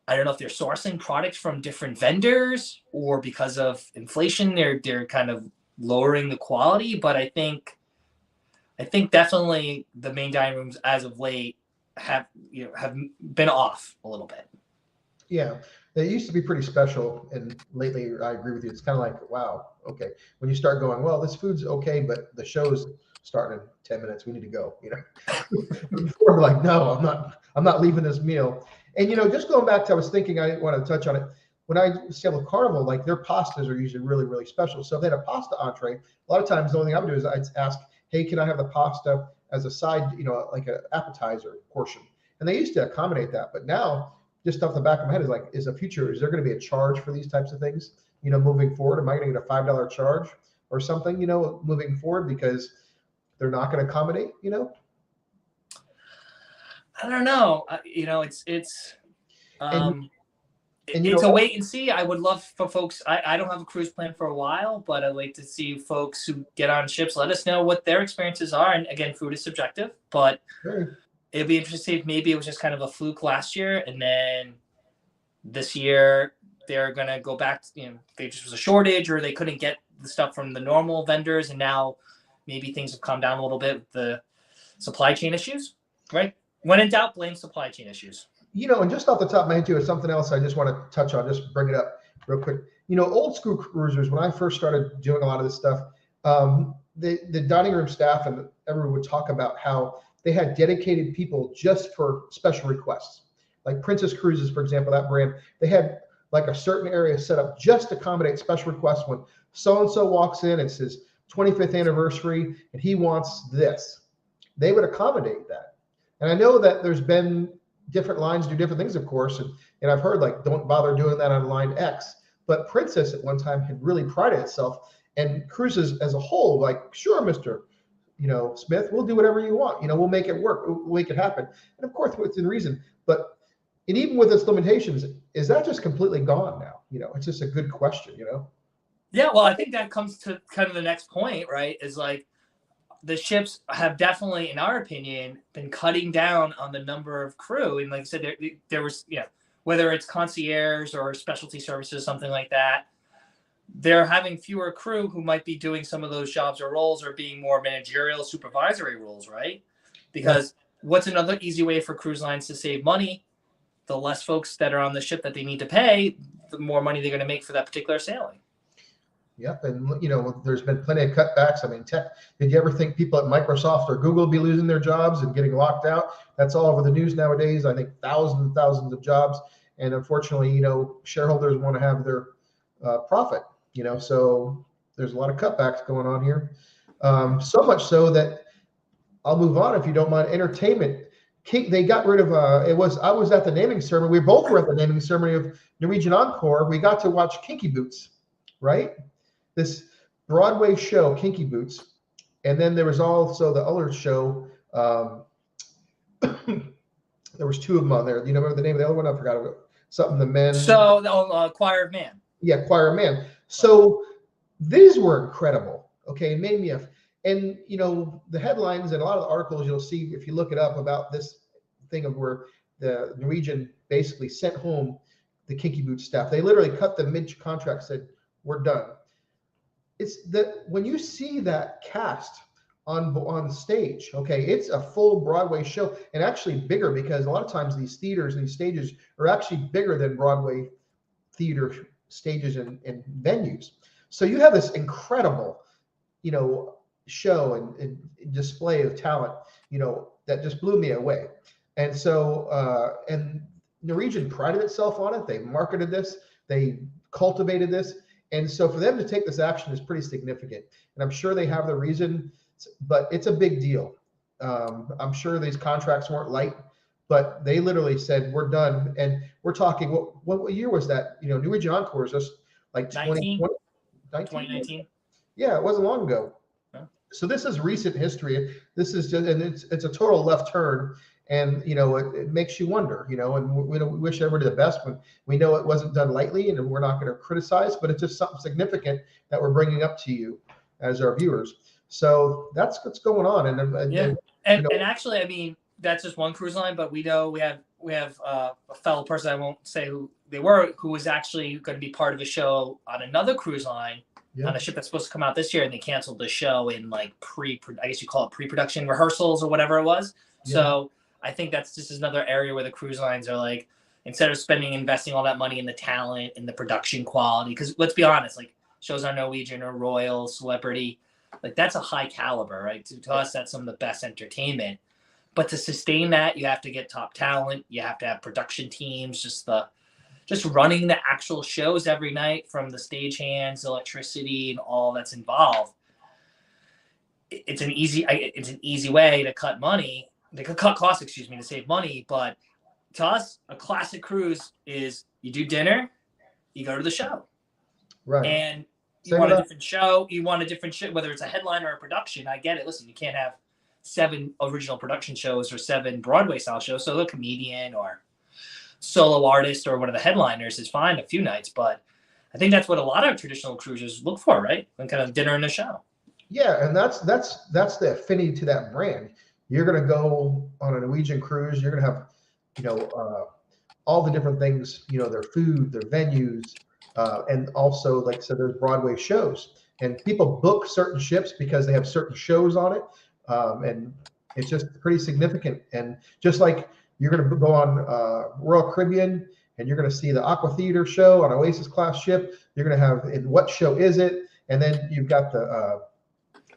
B: I don't know if they're sourcing products from different vendors or because of inflation, they're kind of lowering the quality. But I think definitely the main dining rooms as of late have been off a little bit.
A: Yeah, they used to be pretty special, and lately I agree with you. It's kind of like, wow, okay. When you start going, well, this food's okay, but the show's starting in 10 minutes. We need to go. Before we're like, no, I'm not leaving this meal. And just going back to, I was thinking, I want to touch on it. When I sail with Carnival, like their pastas are usually really, really special. So if they had a pasta entree, a lot of times the only thing I would do is I'd ask, hey, can I have the pasta as a side, like an appetizer portion? And they used to accommodate that, but now, just off the back of my head, is there going to be a charge for these types of things? Moving forward, am I going to get a $5 charge or something? Moving forward, because they're not going to accommodate.
B: I don't know. It's it's a wait and see. I would love for folks. I don't have a cruise plan for a while, but I'd like to see folks who get on ships let us know what their experiences are. And again, food is subjective, but
A: Sure.
B: It'd be interesting if maybe it was just kind of a fluke last year, and then this year they're gonna go back to, there just was a shortage or they couldn't get the stuff from the normal vendors, and now maybe things have calmed down a little bit with the supply chain issues, right? When in doubt, blame supply chain issues.
A: And just off the top of my head too, is something else I just want to touch on, just bring it up real quick. Old school cruisers, when I first started doing a lot of this stuff, the dining room staff and everyone would talk about how they had dedicated people just for special requests. Like Princess Cruises, for example, that brand, they had like a certain area set up just to accommodate special requests. When so-and-so walks in, it's his 25th anniversary and he wants this, they would accommodate that. And I know that there's been different lines do different things, of course. And I've heard like, don't bother doing that on line X. But Princess at one time had really prided itself, and cruises as a whole, like, sure, Mr. Smith, we'll do whatever you want. We'll make it work. We'll make it happen. And of course, within reason. But even with its limitations, is that just completely gone now? It's just a good question,
B: Yeah, well, I think that comes to kind of the next point, right? Is like the ships have definitely, in our opinion, been cutting down on the number of crew. And like I said, there was, whether it's concierge or specialty services, something like that, they're having fewer crew who might be doing some of those jobs or roles, or being more managerial, supervisory roles, right? Because what's another easy way for cruise lines to save money? The less folks that are on the ship that they need to pay, the more money they're going to make for that particular sailing.
A: Yep. And, there's been plenty of cutbacks. I mean, did you ever think people at Microsoft or Google would be losing their jobs and getting locked out? That's all over the news nowadays. I think thousands and thousands of jobs. And unfortunately, shareholders want to have their profit, so there's a lot of cutbacks going on here. So much so that I'll move on, if you don't mind. Entertainment. They got rid of, I was at the naming ceremony. We both were at the naming ceremony of Norwegian Encore. We got to watch Kinky Boots, right? This Broadway show, Kinky Boots. And then there was also the other show. There was two of them on there. Remember the name of the other one? I forgot about something. The men.
B: So Choir of Man.
A: Yeah, Choir of Man. So these were incredible. Okay, it made me and the headlines and a lot of the articles you'll see if you look it up about this thing of where the Norwegian basically sent home the Kinky Boots staff. They literally cut the mid-contract, said, we're done. It's that when you see that cast on stage, okay, it's a full Broadway show, and actually bigger, because a lot of times these theaters and these stages are actually bigger than Broadway theater stages and venues. So you have this incredible, show and display of talent, that just blew me away. And so, and Norwegian prided itself on it. They marketed this, they cultivated this. And so for them to take this action is pretty significant. And I'm sure they have the reason, but it's a big deal. I'm sure these contracts weren't light, but they literally said, we're done. And we're talking, what year was that? You know, Norwegian Encore is just like 2020,
B: 2019.
A: Yeah, it wasn't long ago.
B: Yeah.
A: So this is recent history. This is just, and it's a total left turn. And, you know, it makes you wonder, you know, and we wish everybody the best when we know it wasn't done lightly, and we're not going to criticize, but it's just something significant that we're bringing up to you as our viewers. So that's what's going on. And
B: yeah.
A: And
B: actually, I mean, that's just one cruise line, but we know we have a fellow person, I won't say who they were, who was actually going to be part of a show on another cruise line on a ship that's supposed to come out this year, and they canceled the show in like I guess you call it pre-production rehearsals or whatever it was. Yeah. So I think that's just another area where the cruise lines are like, instead of investing all that money in the talent and the production quality, because let's be honest, like shows on Norwegian or Royal, Celebrity, like that's a high caliber, right? To us, that's some of the best entertainment. But to sustain that, you have to get top talent. You have to have production teams, just running the actual shows every night, from the stagehands, electricity, and all that's involved. It's an easy way to cut money. They could cut costs, to save money. But to us, a classic cruise is you do dinner, you go to the show,
A: right?
B: And you want a different show. You want a different show, whether it's a headline or a production. I get it. Listen, you can't have 7 original production shows or 7 Broadway style shows. So the comedian or solo artist or one of the headliners is fine a few nights. But I think that's what a lot of traditional cruisers look for, right? And kind of dinner and a show.
A: Yeah, and that's the affinity to that brand. You're going to go on a Norwegian cruise. You're going to have, you know, all the different things. You know, their food, their venues, and also, like I said, there's Broadway shows. And people book certain ships because they have certain shows on it. And it's just pretty significant. And just like you're going to go on Royal Caribbean and you're going to see the Aqua Theater show on Oasis class ship, you're going to have, and what show is it? And then you've got the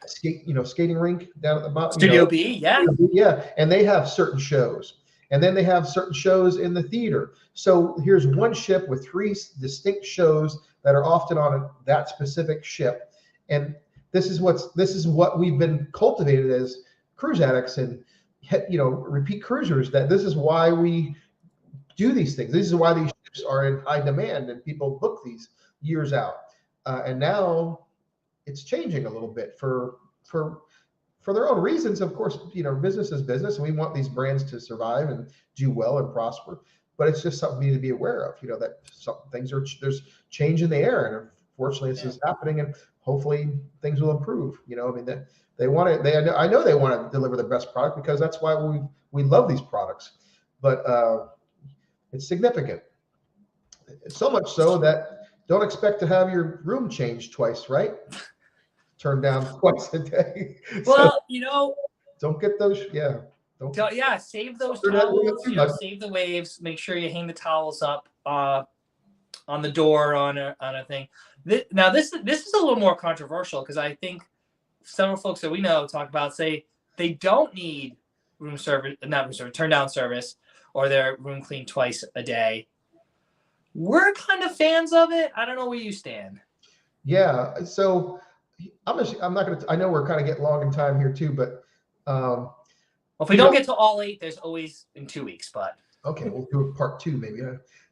A: skating rink down at the bottom.
B: Studio B, yeah.
A: Yeah, and they have certain shows. And then they have certain shows in the theater. So here's one ship with 3 distinct shows that are often on that specific ship. And this is what we've been cultivated as cruise addicts and, you know, repeat cruisers, that this is why we do these things. This is why these ships are in high demand and people book these years out. And now it's changing a little bit for their own reasons. Of course, you know, business is business, and we want these brands to survive and do well and prosper. But it's just something we need to be aware of, you know, that some things there's change in the air, and unfortunately this is happening, and hopefully things will improve. You know, I mean, that I know they want to deliver the best product, because that's why we love these products. But it's significant. So much so that don't expect to have your room changed twice, right? Turned down twice a day.
B: Well, so, you know,
A: don't get those.
B: Save those towels. You know, save the waves. Make sure you hang the towels up on the door on a thing. This is a little more controversial, because I think several folks that we know talk about say they don't need turn down service, or their room cleaned twice a day. We're kind of fans of it. I don't know where you stand.
A: Yeah. So I'm not going to, I know we're kind of getting long in time here too, but
B: well, if we don't get to all 8, there's always in 2 weeks, but
A: okay, we'll do a part 2 maybe.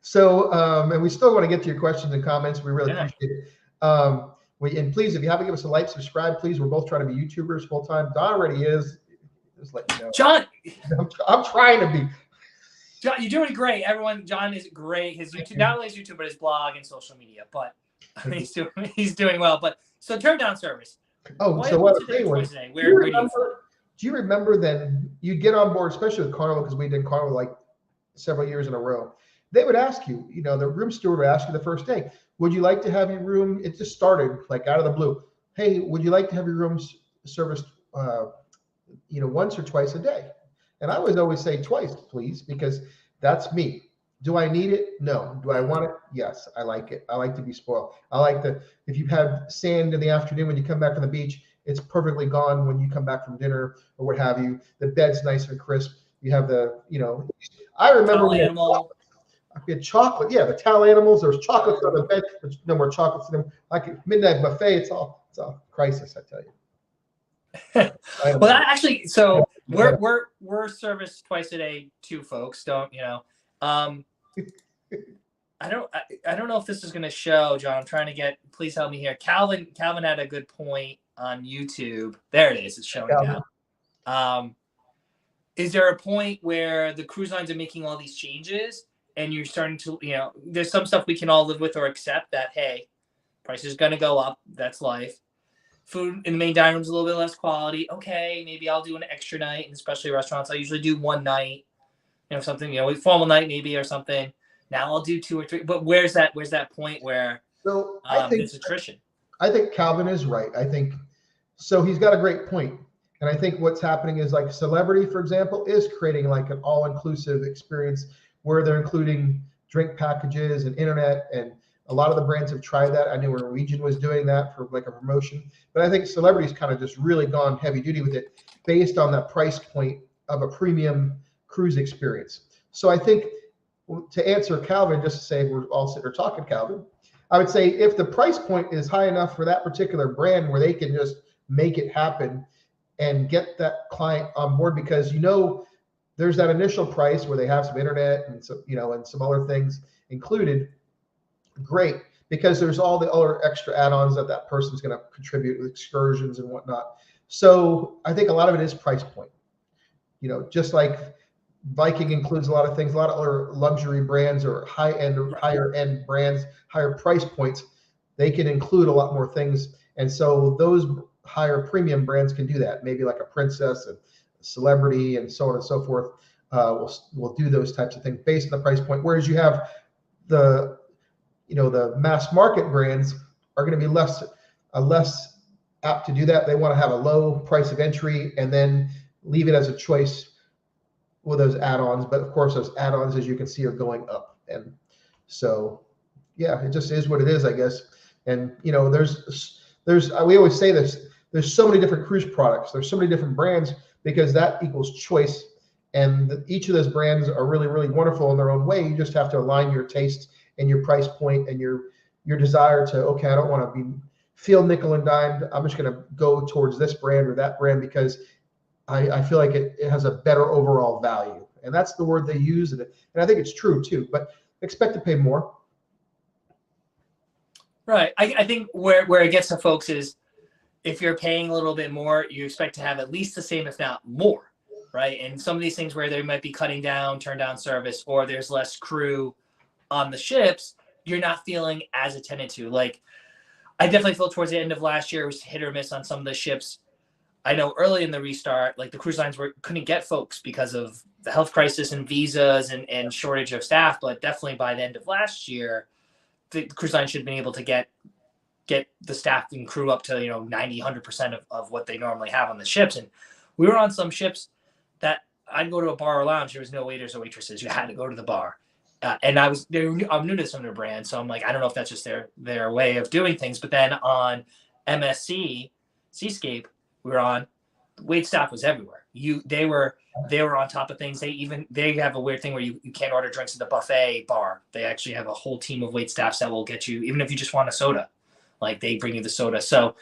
A: So, and we still want to get to your questions and comments. We really appreciate it. And please, if you haven't given us a like, subscribe, please. We're both trying to be YouTubers full time. Don already is. Just let you know.
B: John,
A: I'm trying to be.
B: John, you're doing great. Everyone, John is great. His YouTube, not only his YouTube, but his blog and social media. But I mean, he's doing well. But so turn down service.
A: Oh, so what I'm saying was, do you remember then you'd get on board, especially with Carnival, because we did Carnival like several years in a row. They would ask you, you know, the room steward would ask you the first day, would you like to have your room? It just started like out of the blue. Hey, would you like to have your rooms serviced, you know, once or twice a day? And I would always say twice, please, because that's me. Do I need it? No. Do I want it? Yes, I like it. I like to be spoiled. I like if you have sand in the afternoon when you come back from the beach, it's perfectly gone when you come back from dinner or what have you. The bed's nice and crisp. You have you know, I remember we had chocolate. Yeah, the towel animals. There was chocolates on the bed. There's no more chocolates in them. Like midnight buffet, it's all crisis, I tell you.
B: Well, actually, so We're serviced twice a day too, folks. Don't I don't know if this is going to show, John. I'm trying to get. Please help me here. Calvin had a good point on YouTube. There it is. It's showing now. Is there a point where the cruise lines are making all these changes and you're starting to, there's some stuff we can all live with or accept that, hey, price is going to go up. That's life. Food in the main dining room is a little bit less quality. Okay, maybe I'll do an extra night, and especially restaurants. I usually do one night, something, formal night maybe or something. Now I'll do 2 or 3. But where's that point where
A: I think
B: there's attrition?
A: I think Calvin is right. I think so. He's got a great point. And I think what's happening is like Celebrity, for example, is creating like an all-inclusive experience where they're including drink packages and internet. And a lot of the brands have tried that. I knew Norwegian was doing that for like a promotion. But I think Celebrity's kind of just really gone heavy duty with it based on that price point of a premium cruise experience. So I think to answer Calvin, just to say we're all sitting here talking, Calvin, I would say if the price point is high enough for that particular brand where they can just make it happen and get that client on board, because there's that initial price where they have some internet and some and some other things included. Great, because there's all the other extra add-ons that person's going to contribute with excursions and whatnot. So I think a lot of it is price point. Just like Viking includes a lot of things, a lot of other luxury brands or higher end brands, higher price points, they can include a lot more things. And so those higher premium brands can do that. Maybe like a Princess and Celebrity and so on and so forth will do those types of things based on the price point. Whereas you have the mass market brands are going to be less apt to do that. They want to have a low price of entry and then leave it as a choice with those add-ons. But of course, those add-ons, as you can see, are going up. And so, yeah, it just is what it is, I guess. And, we always say this, there's so many different cruise products. There's so many different brands because that equals choice. And each of those brands are really, really wonderful in their own way. You just have to align your tastes and your price point and your desire to, okay, I don't want to feel nickel and dimed. I'm just going to go towards this brand or that brand because I feel like it has a better overall value. And that's the word they use. And I think it's true too, but expect to pay more.
B: Right. I think where it gets to folks is if you're paying a little bit more, you expect to have at least the same, if not more. Right. And some of these things where they might be cutting down, turn down service, or there's less crew on the ships, you're not feeling as attended to. Like, I definitely felt towards the end of last year, it was hit or miss on some of the ships. I know early in the restart, like the cruise lines couldn't get folks because of the health crisis and visas and shortage of staff. But definitely by the end of last year, the cruise line should have been able to get the staff and crew up to 90, 100% of what they normally have on the ships. And we were on some ships that I'd go to a bar or lounge. There was no waiters or waitresses. You had to go to the bar. And I'm new to some of their brands, so I'm like, I don't know if that's just their way of doing things. But then on MSC Seascape, we were on, the wait staff was everywhere. They were on top of things. They have a weird thing where you can't order drinks at the buffet bar. They actually have a whole team of wait staffs that will get you, even if you just want a soda, like they bring you the soda. So,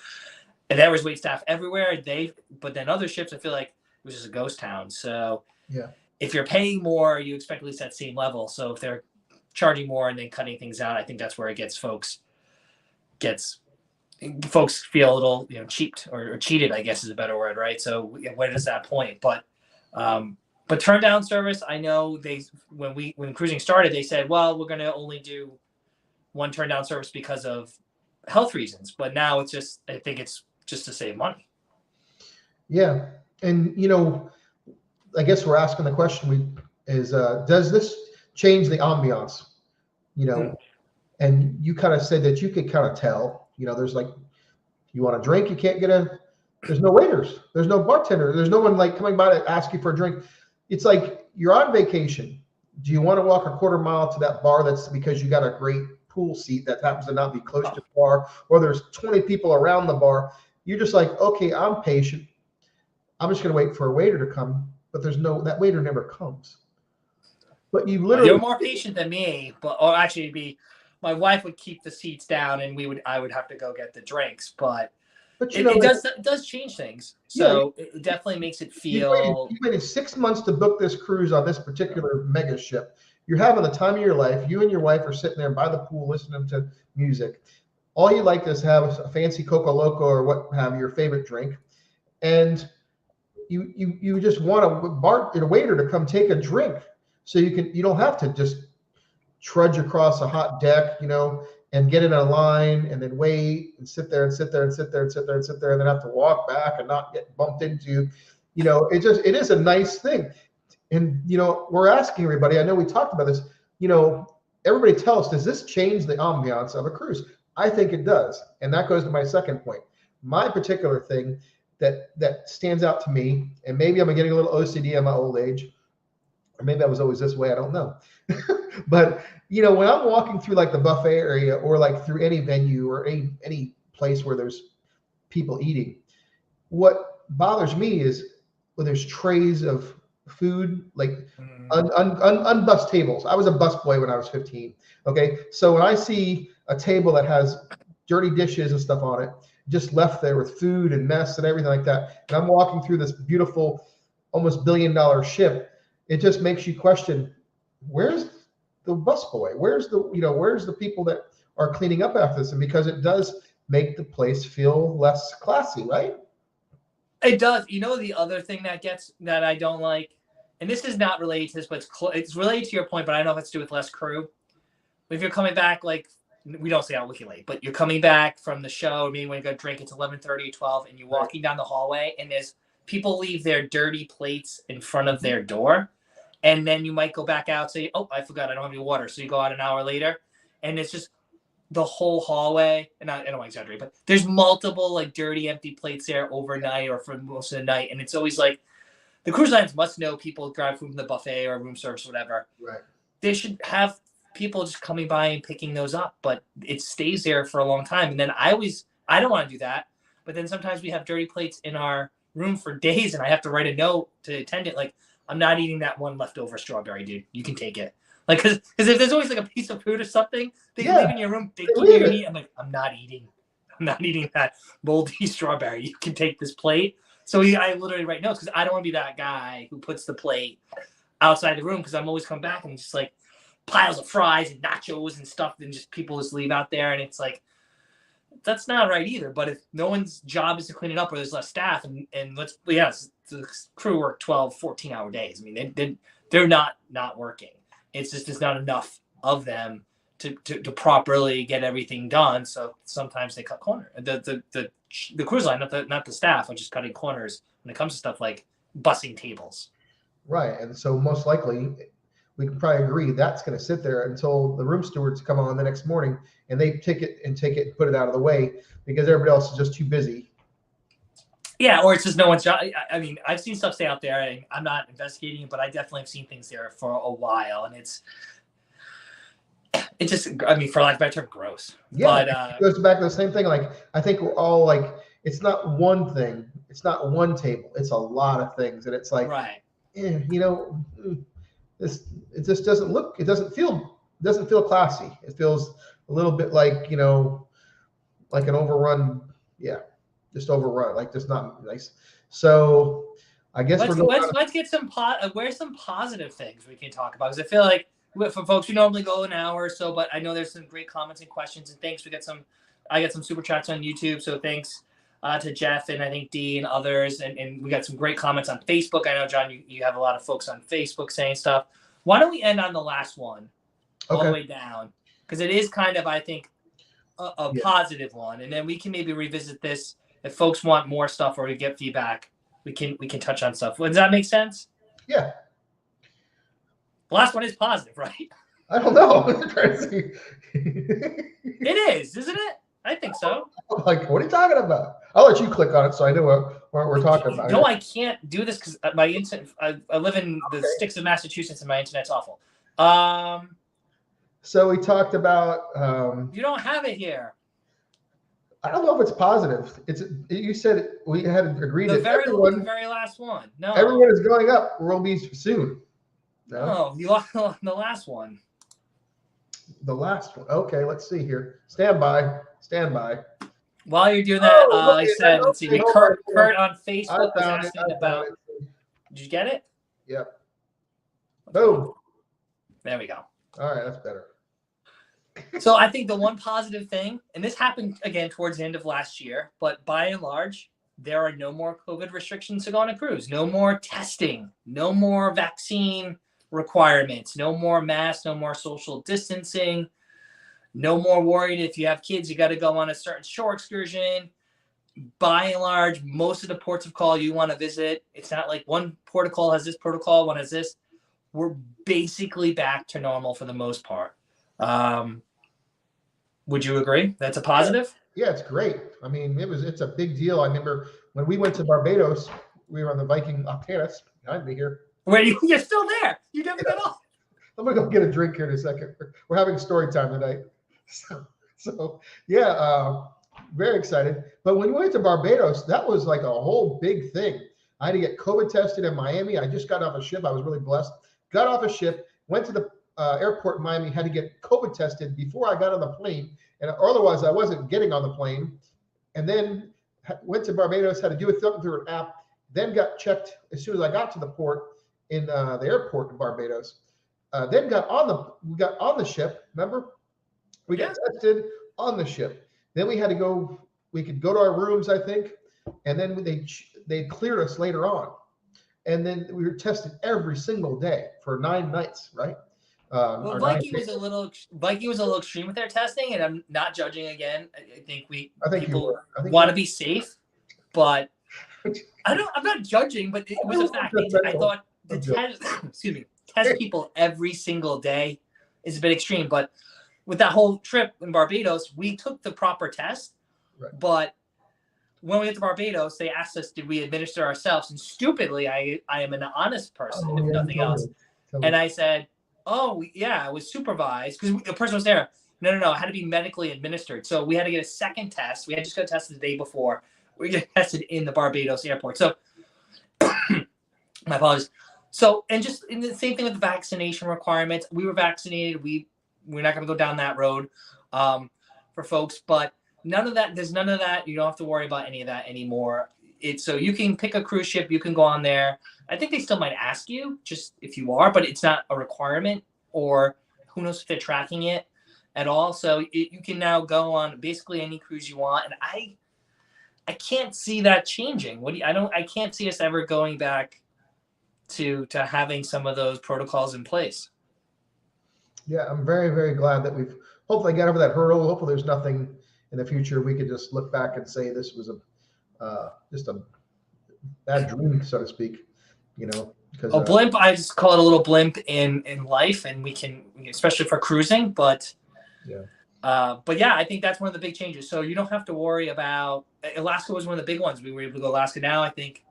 B: and there was wait staff everywhere. But then other ships, I feel like it was just a ghost town. So
A: yeah. If
B: you're paying more, you expect at least that same level. So if they're charging more and then cutting things out, I think that's where it gets folks feel a little cheaped or cheated, I guess is a better word, right? So where does that point? But turn down service, I know when cruising started, they said, well, we're going to only do one turn down service because of health reasons. But now I think it's just to save money. Yeah,
A: and I guess we're asking the question does this change the ambiance? And you kind of said that you could kind of tell, there's like, you want a drink, you can't there's no waiters, there's no bartender, there's no one like coming by to ask you for a drink. It's like you're on vacation. Do you want to walk a quarter mile to that bar that's because you got a great pool seat that happens to not be close to the bar, or there's 20 people around the bar? You're just like, okay, I'm patient. I'm just going to wait for a waiter to come. But that waiter never comes. But you literally,
B: you're more patient than me, or actually my wife would keep the seats down and I would have to go get the drinks. But
A: But
B: it does change things. So it definitely makes it feel.
A: You waited 6 months to book this cruise on this particular mega ship. You're having the time of your life. You and your wife are sitting there by the pool listening to music. All you like is have a fancy Coca Loco or what have your favorite drink, and you just want a waiter to come take a drink, so you don't have to just trudge across a hot deck, and get in a line and then wait and sit there and sit there and sit there and sit there and sit there and then have to walk back and not get bumped into. It is a nice thing. And we're asking everybody, I know we talked about this, everybody tell us, does this change the ambiance of a cruise? I think it does. And that goes to my second point. My particular thing that stands out to me, and maybe I'm getting a little OCD at my old age, or maybe I was always this way, I don't know. But when I'm walking through like the buffet area or like through any venue or any place where there's people eating, what bothers me is when there's trays of food, like unbussed tables. I was a busboy when I was 15. Okay. So when I see a table that has dirty dishes and stuff on it, just left there with food and mess and everything like that, and I'm walking through this beautiful, almost $1 billion ship, it just makes you question, where's the busboy? Where's the people that are cleaning up after this? And because it does make the place feel less classy, right?
B: It does. The other thing that I don't like, and this is not related to this, but it's related to your point, but I don't know if it's to do with less crew. If you're coming back, like, we don't say out wiki late, but you're coming back from the show, maybe when you go drink, it's 11:30, 12, and you're walking down the hallway, and there's people leave their dirty plates in front of their door. And then you might go back out, say, oh, I forgot, I don't have any water. So you go out an hour later, and it's just the whole hallway. And I don't want to exaggerate, but there's multiple like dirty, empty plates there overnight or for most of the night. And it's always like, the cruise lines must know people grab food from the buffet or room service, or whatever.
A: Right.
B: They should have people just coming by and picking those up, but it stays there for a long time. And then I don't want to do that. But then sometimes we have dirty plates in our room for days, and I have to write a note to the attendant, like, I'm not eating that one leftover strawberry, dude. You can take it. Like, because if there's always like a piece of food or something, they leave in your room thinking you're gonna eat. I'm like, I'm not eating that moldy strawberry. You can take this plate. So I literally write notes because I don't want to be that guy who puts the plate outside the room, because I'm always coming back and just like piles of fries and nachos and stuff, and just people just leave out there, and it's like, that's not right either. But if no one's job is to clean it up, or there's less staff, and the crew work 12, 14-hour days. I mean, they're not working. It's just there's not enough of them to properly get everything done. So sometimes they cut corners. The cruise line, not the staff, are just cutting corners when it comes to stuff like bussing tables.
A: Right, and so most likely, we can probably agree that's going to sit there until the room stewards come on the next morning and they take it and put it out of the way, because everybody else is just too busy.
B: Yeah, or it's just no one's job. I mean, I've seen stuff stay out there, and I'm not investigating it, but I definitely have seen things there for a while, and it just, I mean, for lack of a better term, gross.
A: Yeah,
B: but
A: it goes back to the same thing. Like, I think we're all like, it's not one thing, it's not one table, it's a lot of things, and it's like,
B: right.
A: It just doesn't look, it doesn't feel classy. It feels a little bit like, like an overrun. Yeah. Just overrun, like just not nice. So I guess
B: let's get where's some positive things we can talk about, because I feel like for folks, we normally go an hour or so, but I know there's some great comments and questions, and thanks. I got some super chats on YouTube, so thanks to Jeff and I think Dee and others, and we got some great comments on Facebook. I know, John, you have a lot of folks on Facebook saying stuff. Why don't we end on the last one, all the way down, because it is kind of, I think, a positive one, and then we can maybe revisit this. If folks want more stuff or to get feedback, we can touch on stuff. Does that make sense?
A: Yeah.
B: The last one is positive, right?
A: I don't know.
B: It is, isn't it? I think so.
A: Like, what are you talking about? I'll let you click on it so I know what we're talking about.
B: No, I can't do this because my internet. I live in the sticks of Massachusetts, and my internet's awful.
A: So we talked about.
B: You don't have it here.
A: I don't know if it's positive. You said we had agreed
B: the
A: that
B: very last one. No,
A: everyone is going up. Will be soon.
B: No, you lost the last one.
A: The last one. Okay, let's see here. Stand by.
B: While you're doing that,
A: Oh,
B: like I
A: okay.
B: said, let's see.
A: Okay, hold on.
B: Kurt on
A: I
B: Facebook was
A: found it.
B: asking about. Did you get it?
A: Yep. Boom.
B: There we go.
A: All right, that's better.
B: So I think the one positive thing, and this happened again towards the end of last year, but by and large, there are no more COVID restrictions to go on a cruise. No more testing. No more vaccine requirements. No more masks. No more social distancing. No more worried if you have kids, you got to go on a certain shore excursion. By and large, most of the ports of call you want to visit, it's not like one port of call has this protocol, one has this. We're basically back to normal for the most part. Would you agree? That's a positive?
A: Yeah, it's great. I mean, it's a big deal. I remember when we went to Barbados, we were on the Viking Octanus. I'd be here.
B: Wait, you're still there. You never got off.
A: I'm gonna go get a drink here in a second. We're having story time tonight. So yeah, very excited. But when we went to Barbados, that was like a whole big thing. I had to get COVID tested in Miami. I just got off a ship. I was really blessed. Got off a ship, went to the airport in Miami, had to get COVID tested before I got on the plane, and otherwise I wasn't getting on the plane. And then went to Barbados, had to do it through an app. Then got checked as soon as I got to the port in the airport in Barbados. Then we got on the ship. Remember, we got tested on the ship. Then we had to go. We could go to our rooms, I think, and then they cleared us later on. And then we were tested every single day for 9 nights, right?
B: Well, Viking was a little extreme with their testing, and I'm not judging again. I think people want to be safe, but I'm not judging. But it was a fact. I thought the test people every single day is a bit extreme. But with that whole trip in Barbados, we took the proper test,
A: right.
B: But when we went to Barbados, they asked us, did we administer ourselves? And stupidly, I am an honest person, if nothing else. And I said, oh, yeah, I was supervised because the person was there. No, it had to be medically administered. So we had to get a second test. We had just got tested the day before. We got tested in the Barbados airport. So my apologies. So, and just in the same thing with the vaccination requirements, we were vaccinated. We're not going to go down that road for folks, but none of that. There's none of that. You don't have to worry about any of that anymore. So you can pick a cruise ship. You can go on there. I think they still might ask you just if you are, but it's not a requirement, or who knows if they're tracking it at all. So you can now go on basically any cruise you want. And I can't see that changing. I can't see us ever going back to having some of those protocols in place.
A: Yeah, I'm very, very glad that we've hopefully got over that hurdle. Hopefully there's nothing in the future we could just look back and say this was just a bad dream, so to speak. Because
B: a blimp. I just call it a little blimp in life, and we can, especially for cruising. But
A: yeah,
B: I think that's one of the big changes. So you don't have to worry about. Alaska was one of the big ones. We were able to go Alaska. Now I think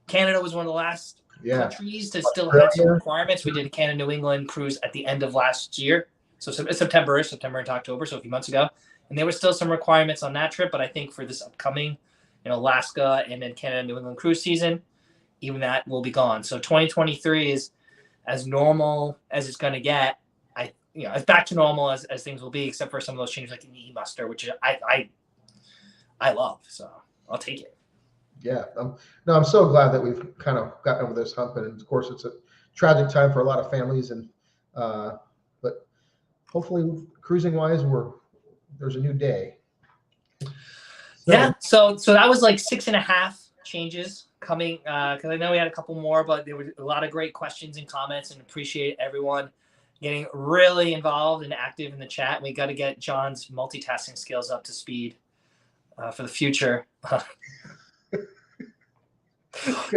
B: Canada was one of the last countries to still have some requirements. We did a Canada New England cruise at the end of last year, so September into October, so a few months ago, and there were still some requirements on that trip. But I think for this upcoming, Alaska and then Canada New England cruise season, even that will be gone. So 2023 is as normal as it's going to get. As back to normal as things will be, except for some of those changes like the e-muster, which I love. So I'll take it.
A: Yeah. I'm so glad that we've kind of gotten over this hump. And of course, it's a tragic time for a lot of families. But hopefully, cruising wise, there's a new day.
B: So that was like 6.5 changes coming, because I know we had a couple more, but there were a lot of great questions and comments, and appreciate everyone getting really involved and active in the chat. We got to get John's multitasking skills up to speed for the future.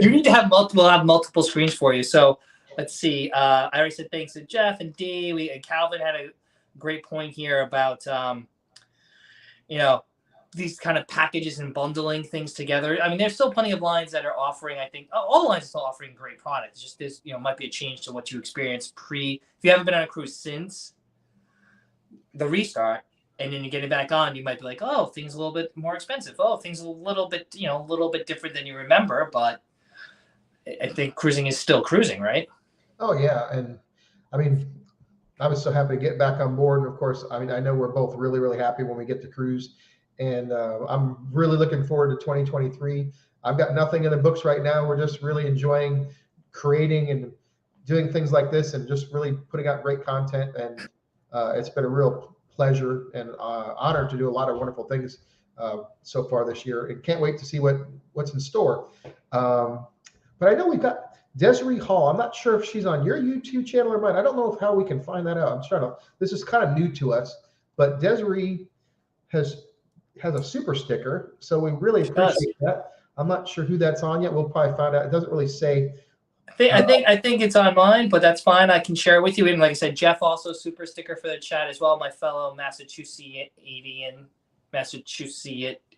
B: You need to have multiple screens for you. So let's see. I already said thanks to Jeff and Dee. And Calvin had a great point here about these kind of packages and bundling things together. I mean, there's still plenty of lines that are offering, I think, all the lines are still offering great products. It's just this, might be a change to what you experienced if you haven't been on a cruise since the restart, and then you're getting back on, you might be like, oh, things a little bit more expensive. Oh, things a little bit different than you remember. But I think cruising is still cruising, right?
A: Oh yeah. And I mean, I was so happy to get back on board. And of course, I mean, I know we're both really, really happy when we get to cruise. and I'm really looking forward to 2023. I've got nothing in the books right now. We're just really enjoying creating and doing things like this, and just really putting out great content. And it's been a real pleasure and honor to do a lot of wonderful things so far this year, and can't wait to see what's in store. But I know we've got Desiree Hall. I'm not sure if she's on your YouTube channel or mine. I don't know how we can find that out. I'm trying to. This is kind of new to us, but Desiree has a super sticker, so we really appreciate that. I'm not sure who that's on yet. We'll probably find out. It doesn't really say.
B: I think it's on mine, but that's fine. I can share it with you. And like I said, Jeff also super sticker for the chat as well. My fellow Massachusettsian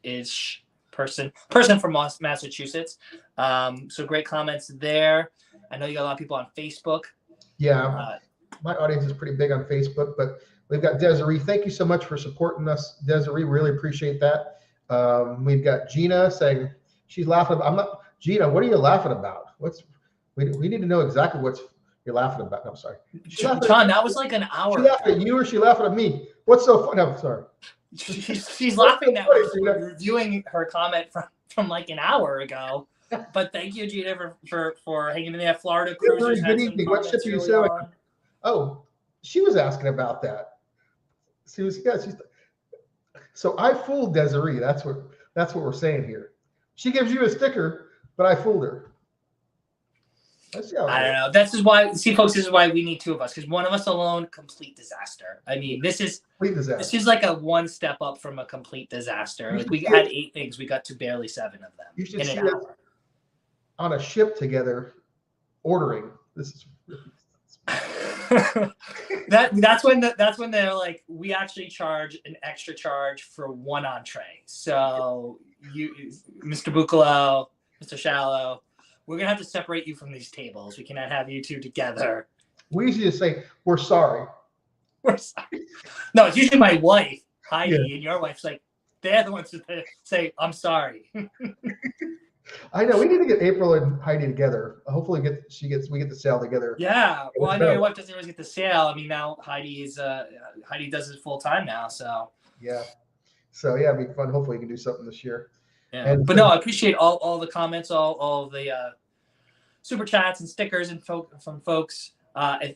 B: ish person from Massachusetts. So great comments there. I know you got a lot of people on Facebook.
A: Yeah, my audience is pretty big on Facebook, but we've got Desiree. Thank you so much for supporting us, Desiree. Really appreciate that. We've got Gina saying she's laughing. I'm not Gina. What are you laughing about? We need to know exactly what you're laughing about. No, I'm sorry.
B: John, that was like an hour.
A: She laughed at you, or she laughing at me? What's so funny? I'm sorry.
B: She's laughing that we're reviewing her comment from like an hour ago. But thank you, Gina, for hanging in there. Florida Cruisers.
A: Good evening. What ship are you sailing? Oh, she was asking about that. So I fooled Desiree. That's what we're saying here. She gives you a sticker, but I fooled her.
B: I don't know. This is why we need two of us, because one of us alone, complete disaster. I mean, this is like a one step up from a complete disaster. Like we had 8 things, we got to barely 7 of them.
A: You should see us on a ship together, ordering. This is
B: that's when they're like, we actually charge an extra charge for one entree. So you, Mr. Buccolo, Mr. Shallow, we're going to have to separate you from these tables. We cannot have you two together.
A: We usually just say, we're sorry.
B: We're sorry. No, it's usually my wife, Heidi, and your wife's like, they're the ones that say, I'm sorry.
A: I know. We need to get April and Heidi together. Hopefully we get to sail together.
B: Yeah. Well, I know your wife doesn't always get to sail. I mean, now Heidi does it full time now. So.
A: Yeah. So, yeah, it'd be fun. Hopefully we can do something this year.
B: Yeah. But no, I appreciate all the comments, all the super chats and stickers and from folks.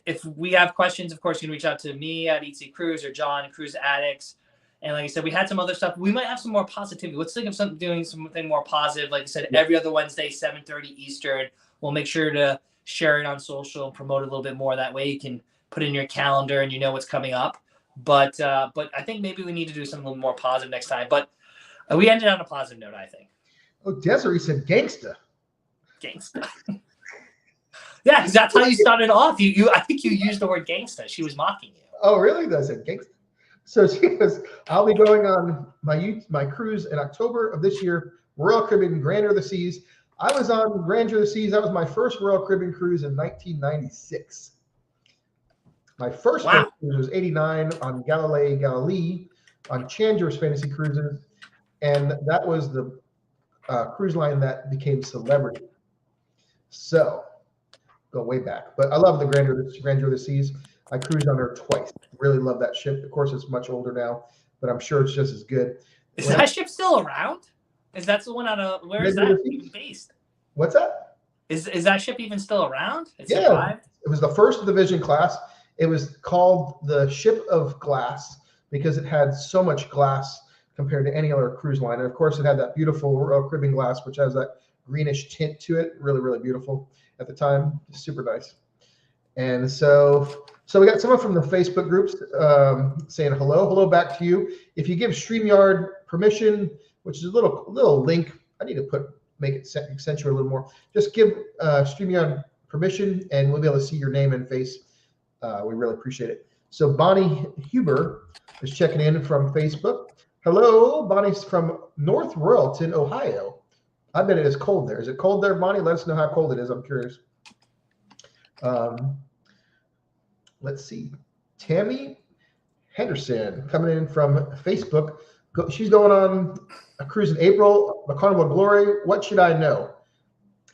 B: If we have questions, of course, you can reach out to me at Eat See Cruise or John Cruise Addicts. And like I said, we had some other stuff. We might have some more positivity. Let's think of doing something more positive. Like I said, every other Wednesday, 7:30 Eastern. We'll make sure to share it on social and promote it a little bit more. That way you can put it in your calendar and you know what's coming up. But I think maybe we need to do something a little more positive next time. But we ended on a positive note, I think.
A: Oh, Desiree said gangsta.
B: Gangsta. Yeah, because that's how you started off. I think you used the word gangsta. She was mocking you.
A: Oh, really? I said gangsta. So she goes, I'll be going on my cruise in October of this year, Royal Caribbean Grandeur of the Seas. I was on Grandeur of the Seas. That was my first Royal Caribbean cruise in 1996. My first cruise was 89 on Galilee on Chandler's Fantasy Cruises. And that was the cruise line that became Celebrity. So, go way back. But I love the Grandeur of the Seas. I cruised on her twice. Really love that ship. Of course, it's much older now, but I'm sure it's just as good.
B: Is that ship still around? Is that the one where is that even based?
A: What's that?
B: Is that ship even still around?
A: Yeah, it was the first Division class. It was called the Ship of Glass because it had so much glass compared to any other cruise line. And of course, it had that beautiful Royal Caribbean glass, which has that greenish tint to it. Really, really beautiful at the time. Super nice. And so we got someone from the Facebook groups saying hello back to you. If you give StreamYard permission, which is a little link, I need to make it accentuate a little more. Just give StreamYard permission, and we'll be able to see your name and face. We really appreciate it. So Bonnie Huber is checking in from Facebook. Hello, Bonnie's from North Royalton, Ohio. I bet it is cold there. Is it cold there, Bonnie? Let us know how cold it is. I'm curious. Let's see. Tammy Henderson coming in from Facebook. She's going on a cruise in April, the Carnival of Glory. What should I know?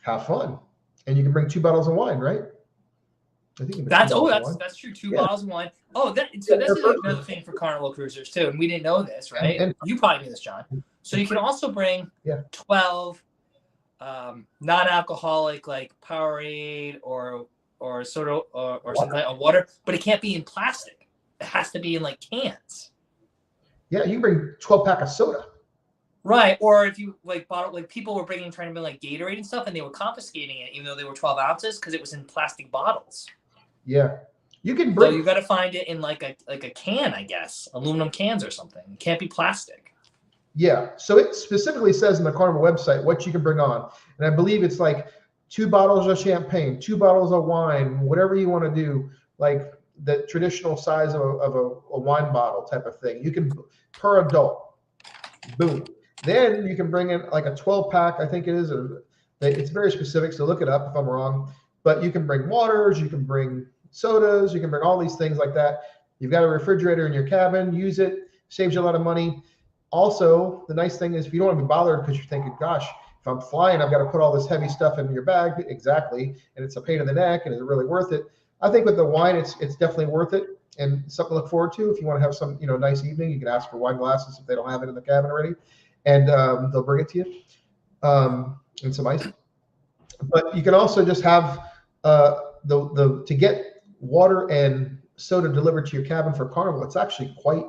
A: Have fun. And you can bring 2 bottles of wine, right? I think
B: that's true. Two bottles of wine. Oh, so this is another thing for Carnival cruisers too, and we didn't know this, right? And you probably knew this, John. So you can also bring 12 non-alcoholic like Powerade or soda or something like water, but it can't be in plastic. It has to be in like cans.
A: Yeah, you can bring 12-pack of soda.
B: Right, or if you like bottle, like people were trying to bring like Gatorade and stuff, and they were confiscating it even though they were 12 ounces because it was in plastic bottles.
A: Yeah, you can bring.
B: So you got to find it in like a can, I guess, aluminum cans or something. It can't be plastic.
A: Yeah, so it specifically says in the Carnival website what you can bring on, and I believe it's like 2 bottles of champagne, 2 bottles of wine, whatever you want to do, like the traditional size of a wine bottle type of thing. You can per adult. Boom. Then you can bring in like a 12-pack, I think it is. It's very specific, so look it up if I'm wrong. But you can bring waters, you can bring sodas, you can bring all these things like that. You've got a refrigerator in your cabin, use it, saves you a lot of money. Also, the nice thing is if you don't want to be bothered because you're thinking, gosh, if I'm flying, I've got to put all this heavy stuff in your bag. Exactly. And it's a pain in the neck, and is it really worth it? I think with the wine, it's definitely worth it and something to look forward to. If you want to have some, nice evening, you can ask for wine glasses if they don't have it in the cabin already, and they'll bring it to you, and some ice. But you can also just have to get water and soda delivered to your cabin for Carnival. It's actually quite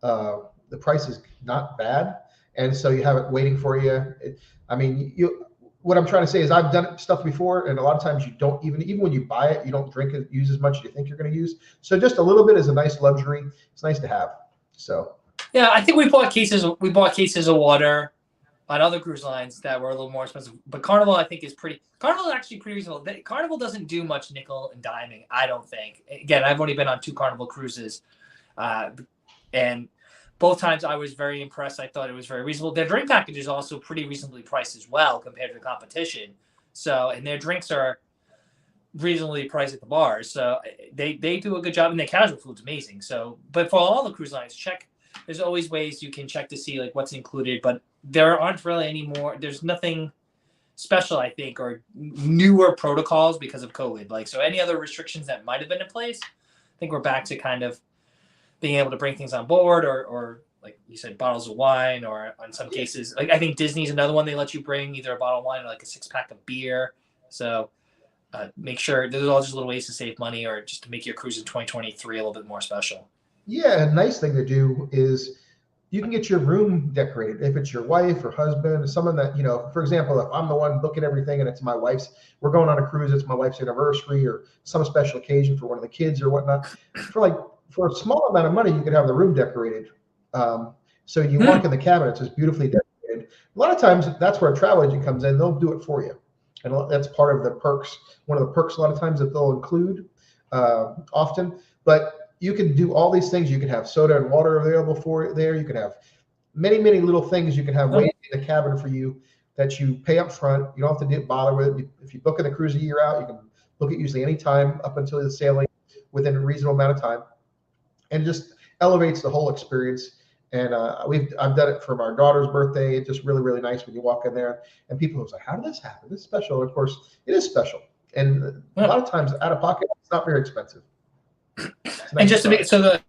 A: the price is not bad, and so you have it waiting for you. What I'm trying to say is I've done stuff before, and a lot of times you don't even when you buy it, you don't use as much as you think you're going to use. So just a little bit is a nice luxury. It's nice to have. So
B: yeah, I think we bought cases of water on other cruise lines that were a little more expensive. But Carnival, I think, Carnival is actually pretty reasonable. Carnival doesn't do much nickel and diming, I don't think. Again, I've only been on 2 Carnival cruises, and both times I was very impressed. I thought it was very reasonable. Their drink package is also pretty reasonably priced as well compared to the competition. So, and their drinks are reasonably priced at the bars. So they do a good job, and their casual food's amazing. So, but for all the cruise lines, there's always ways you can check to see like what's included, but there aren't really any more. There's nothing special, I think, or newer protocols because of COVID. Like, so any other restrictions that might have been in place, I think we're back to kind of being able to bring things on board, or like you said, bottles of wine, or in some cases, like I think Disney's another one, they let you bring either a bottle of wine or like a 6-pack of beer. So make sure there's all just little ways to save money or just to make your cruise in 2023 a little bit more special.
A: Yeah, a nice thing to do is you can get your room decorated. If it's your wife or husband or someone that, for example, if I'm the one booking everything and it's my wife's, we're going on a cruise, it's my wife's anniversary or some special occasion for one of the kids or whatnot, for a small amount of money, you could have the room decorated. So you walk in the cabin, it's just beautifully decorated. A lot of times that's where a travel agent comes in, they'll do it for you. And that's part of the perks. One of the perks a lot of times that they'll include often, but you can do all these things. You can have soda and water available for there. You can have many, many little things you can have waiting in the cabin for you that you pay up front. You don't have to bother with it. If you book in the cruise a year out, you can book it usually any time up until the sailing within a reasonable amount of time. And just elevates the whole experience. And I've done it for our daughter's birthday. It's just really, really nice when you walk in there and people are like, how did this happen? This is special. And of course, it is special. And a lot of times out of pocket, it's not very expensive. Nice.
B: And just to make the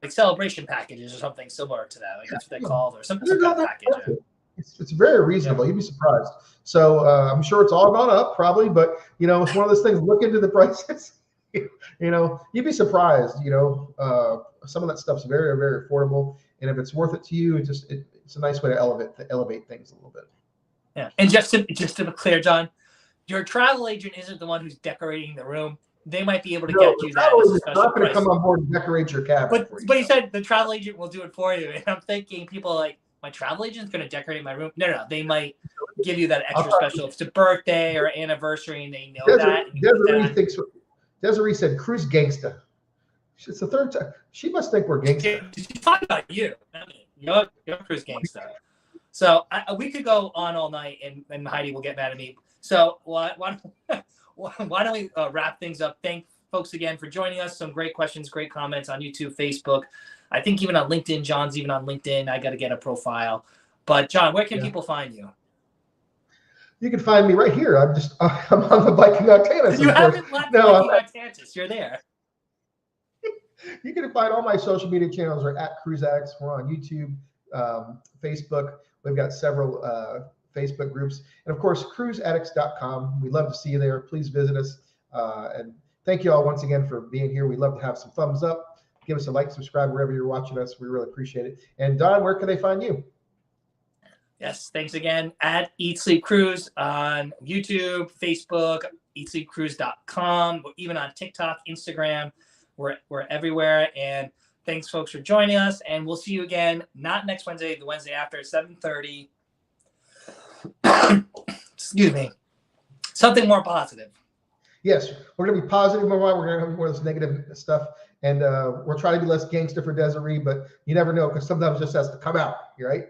B: like celebration packages or something similar to that, like that's what they called, or some kind of package.
A: It's very reasonable. You'd be surprised. So I'm sure it's all gone up probably, but it's one of those things. Look into the prices. You'd be surprised. Some of that stuff's very, very affordable, and if it's worth it to you, it's a nice way to elevate things a little bit.
B: Yeah, and just to be clear, John, your travel agent isn't the one who's decorating the room. They might be able to get you that as a special
A: not going
B: price.
A: to come on board and decorate your cabin.
B: But he said the travel agent will do it for you, and I'm thinking people are like, my travel agent's going to decorate my room. No, they might give you that extra special. If it's a birthday or anniversary, and they know that.
A: Desiree said, "Cruise gangsta." It's the third time. She must think we're gangsta.
B: She's talking about you. I mean, you're cruise gangsta. So we could go on all night, and Heidi will get mad at me. So why don't we wrap things up? Thank folks again for joining us. Some great questions, great comments on YouTube, Facebook. I think even on LinkedIn. John's even on LinkedIn. I got to get a profile. But John, where can people find you?
A: You can find me right here. I'm on the Viking Octanus.
B: You
A: Of course.
B: haven't left
A: No,
B: Viking Octantis. You're there.
A: You can find all my social media channels are at Cruise Addicts. We're on YouTube, Facebook. We've got several Facebook groups, and of course, cruiseaddicts.com. We'd love to see you there. Please visit us. And thank you all once again for being here. We'd love to have some thumbs up. Give us a like, subscribe wherever you're watching us. We really appreciate it. And Don, where can they find you?
B: Yes, thanks again. At Eat Sleep Cruise on YouTube, Facebook, eatsleepcruise.com, even on TikTok, Instagram. We're everywhere. And thanks, folks, for joining us. And we'll see you again, not next Wednesday, the Wednesday after, 7:30. Excuse me. Something more positive.
A: Yes, we're going to be positive more. We're going to have more of this negative stuff. And we're trying to be less gangster for Desiree, but you never know, because sometimes it just has to come out, right?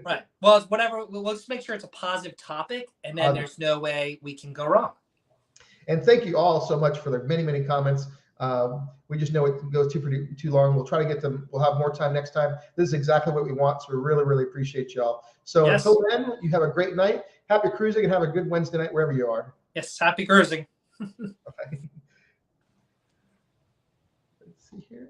B: Right. Well, it's whatever. Let's make sure it's a positive topic, and then there's no way we can go wrong.
A: And thank you all so much for the many, many comments. We just know it goes too long. We'll try to get them. We'll have more time next time. This is exactly what we want. So we really, really appreciate y'all. So
B: Yes.
A: Until then, you have a great night. Happy cruising and have a good Wednesday night wherever you are.
B: Yes. Happy cruising.
A: Okay. Let's see here.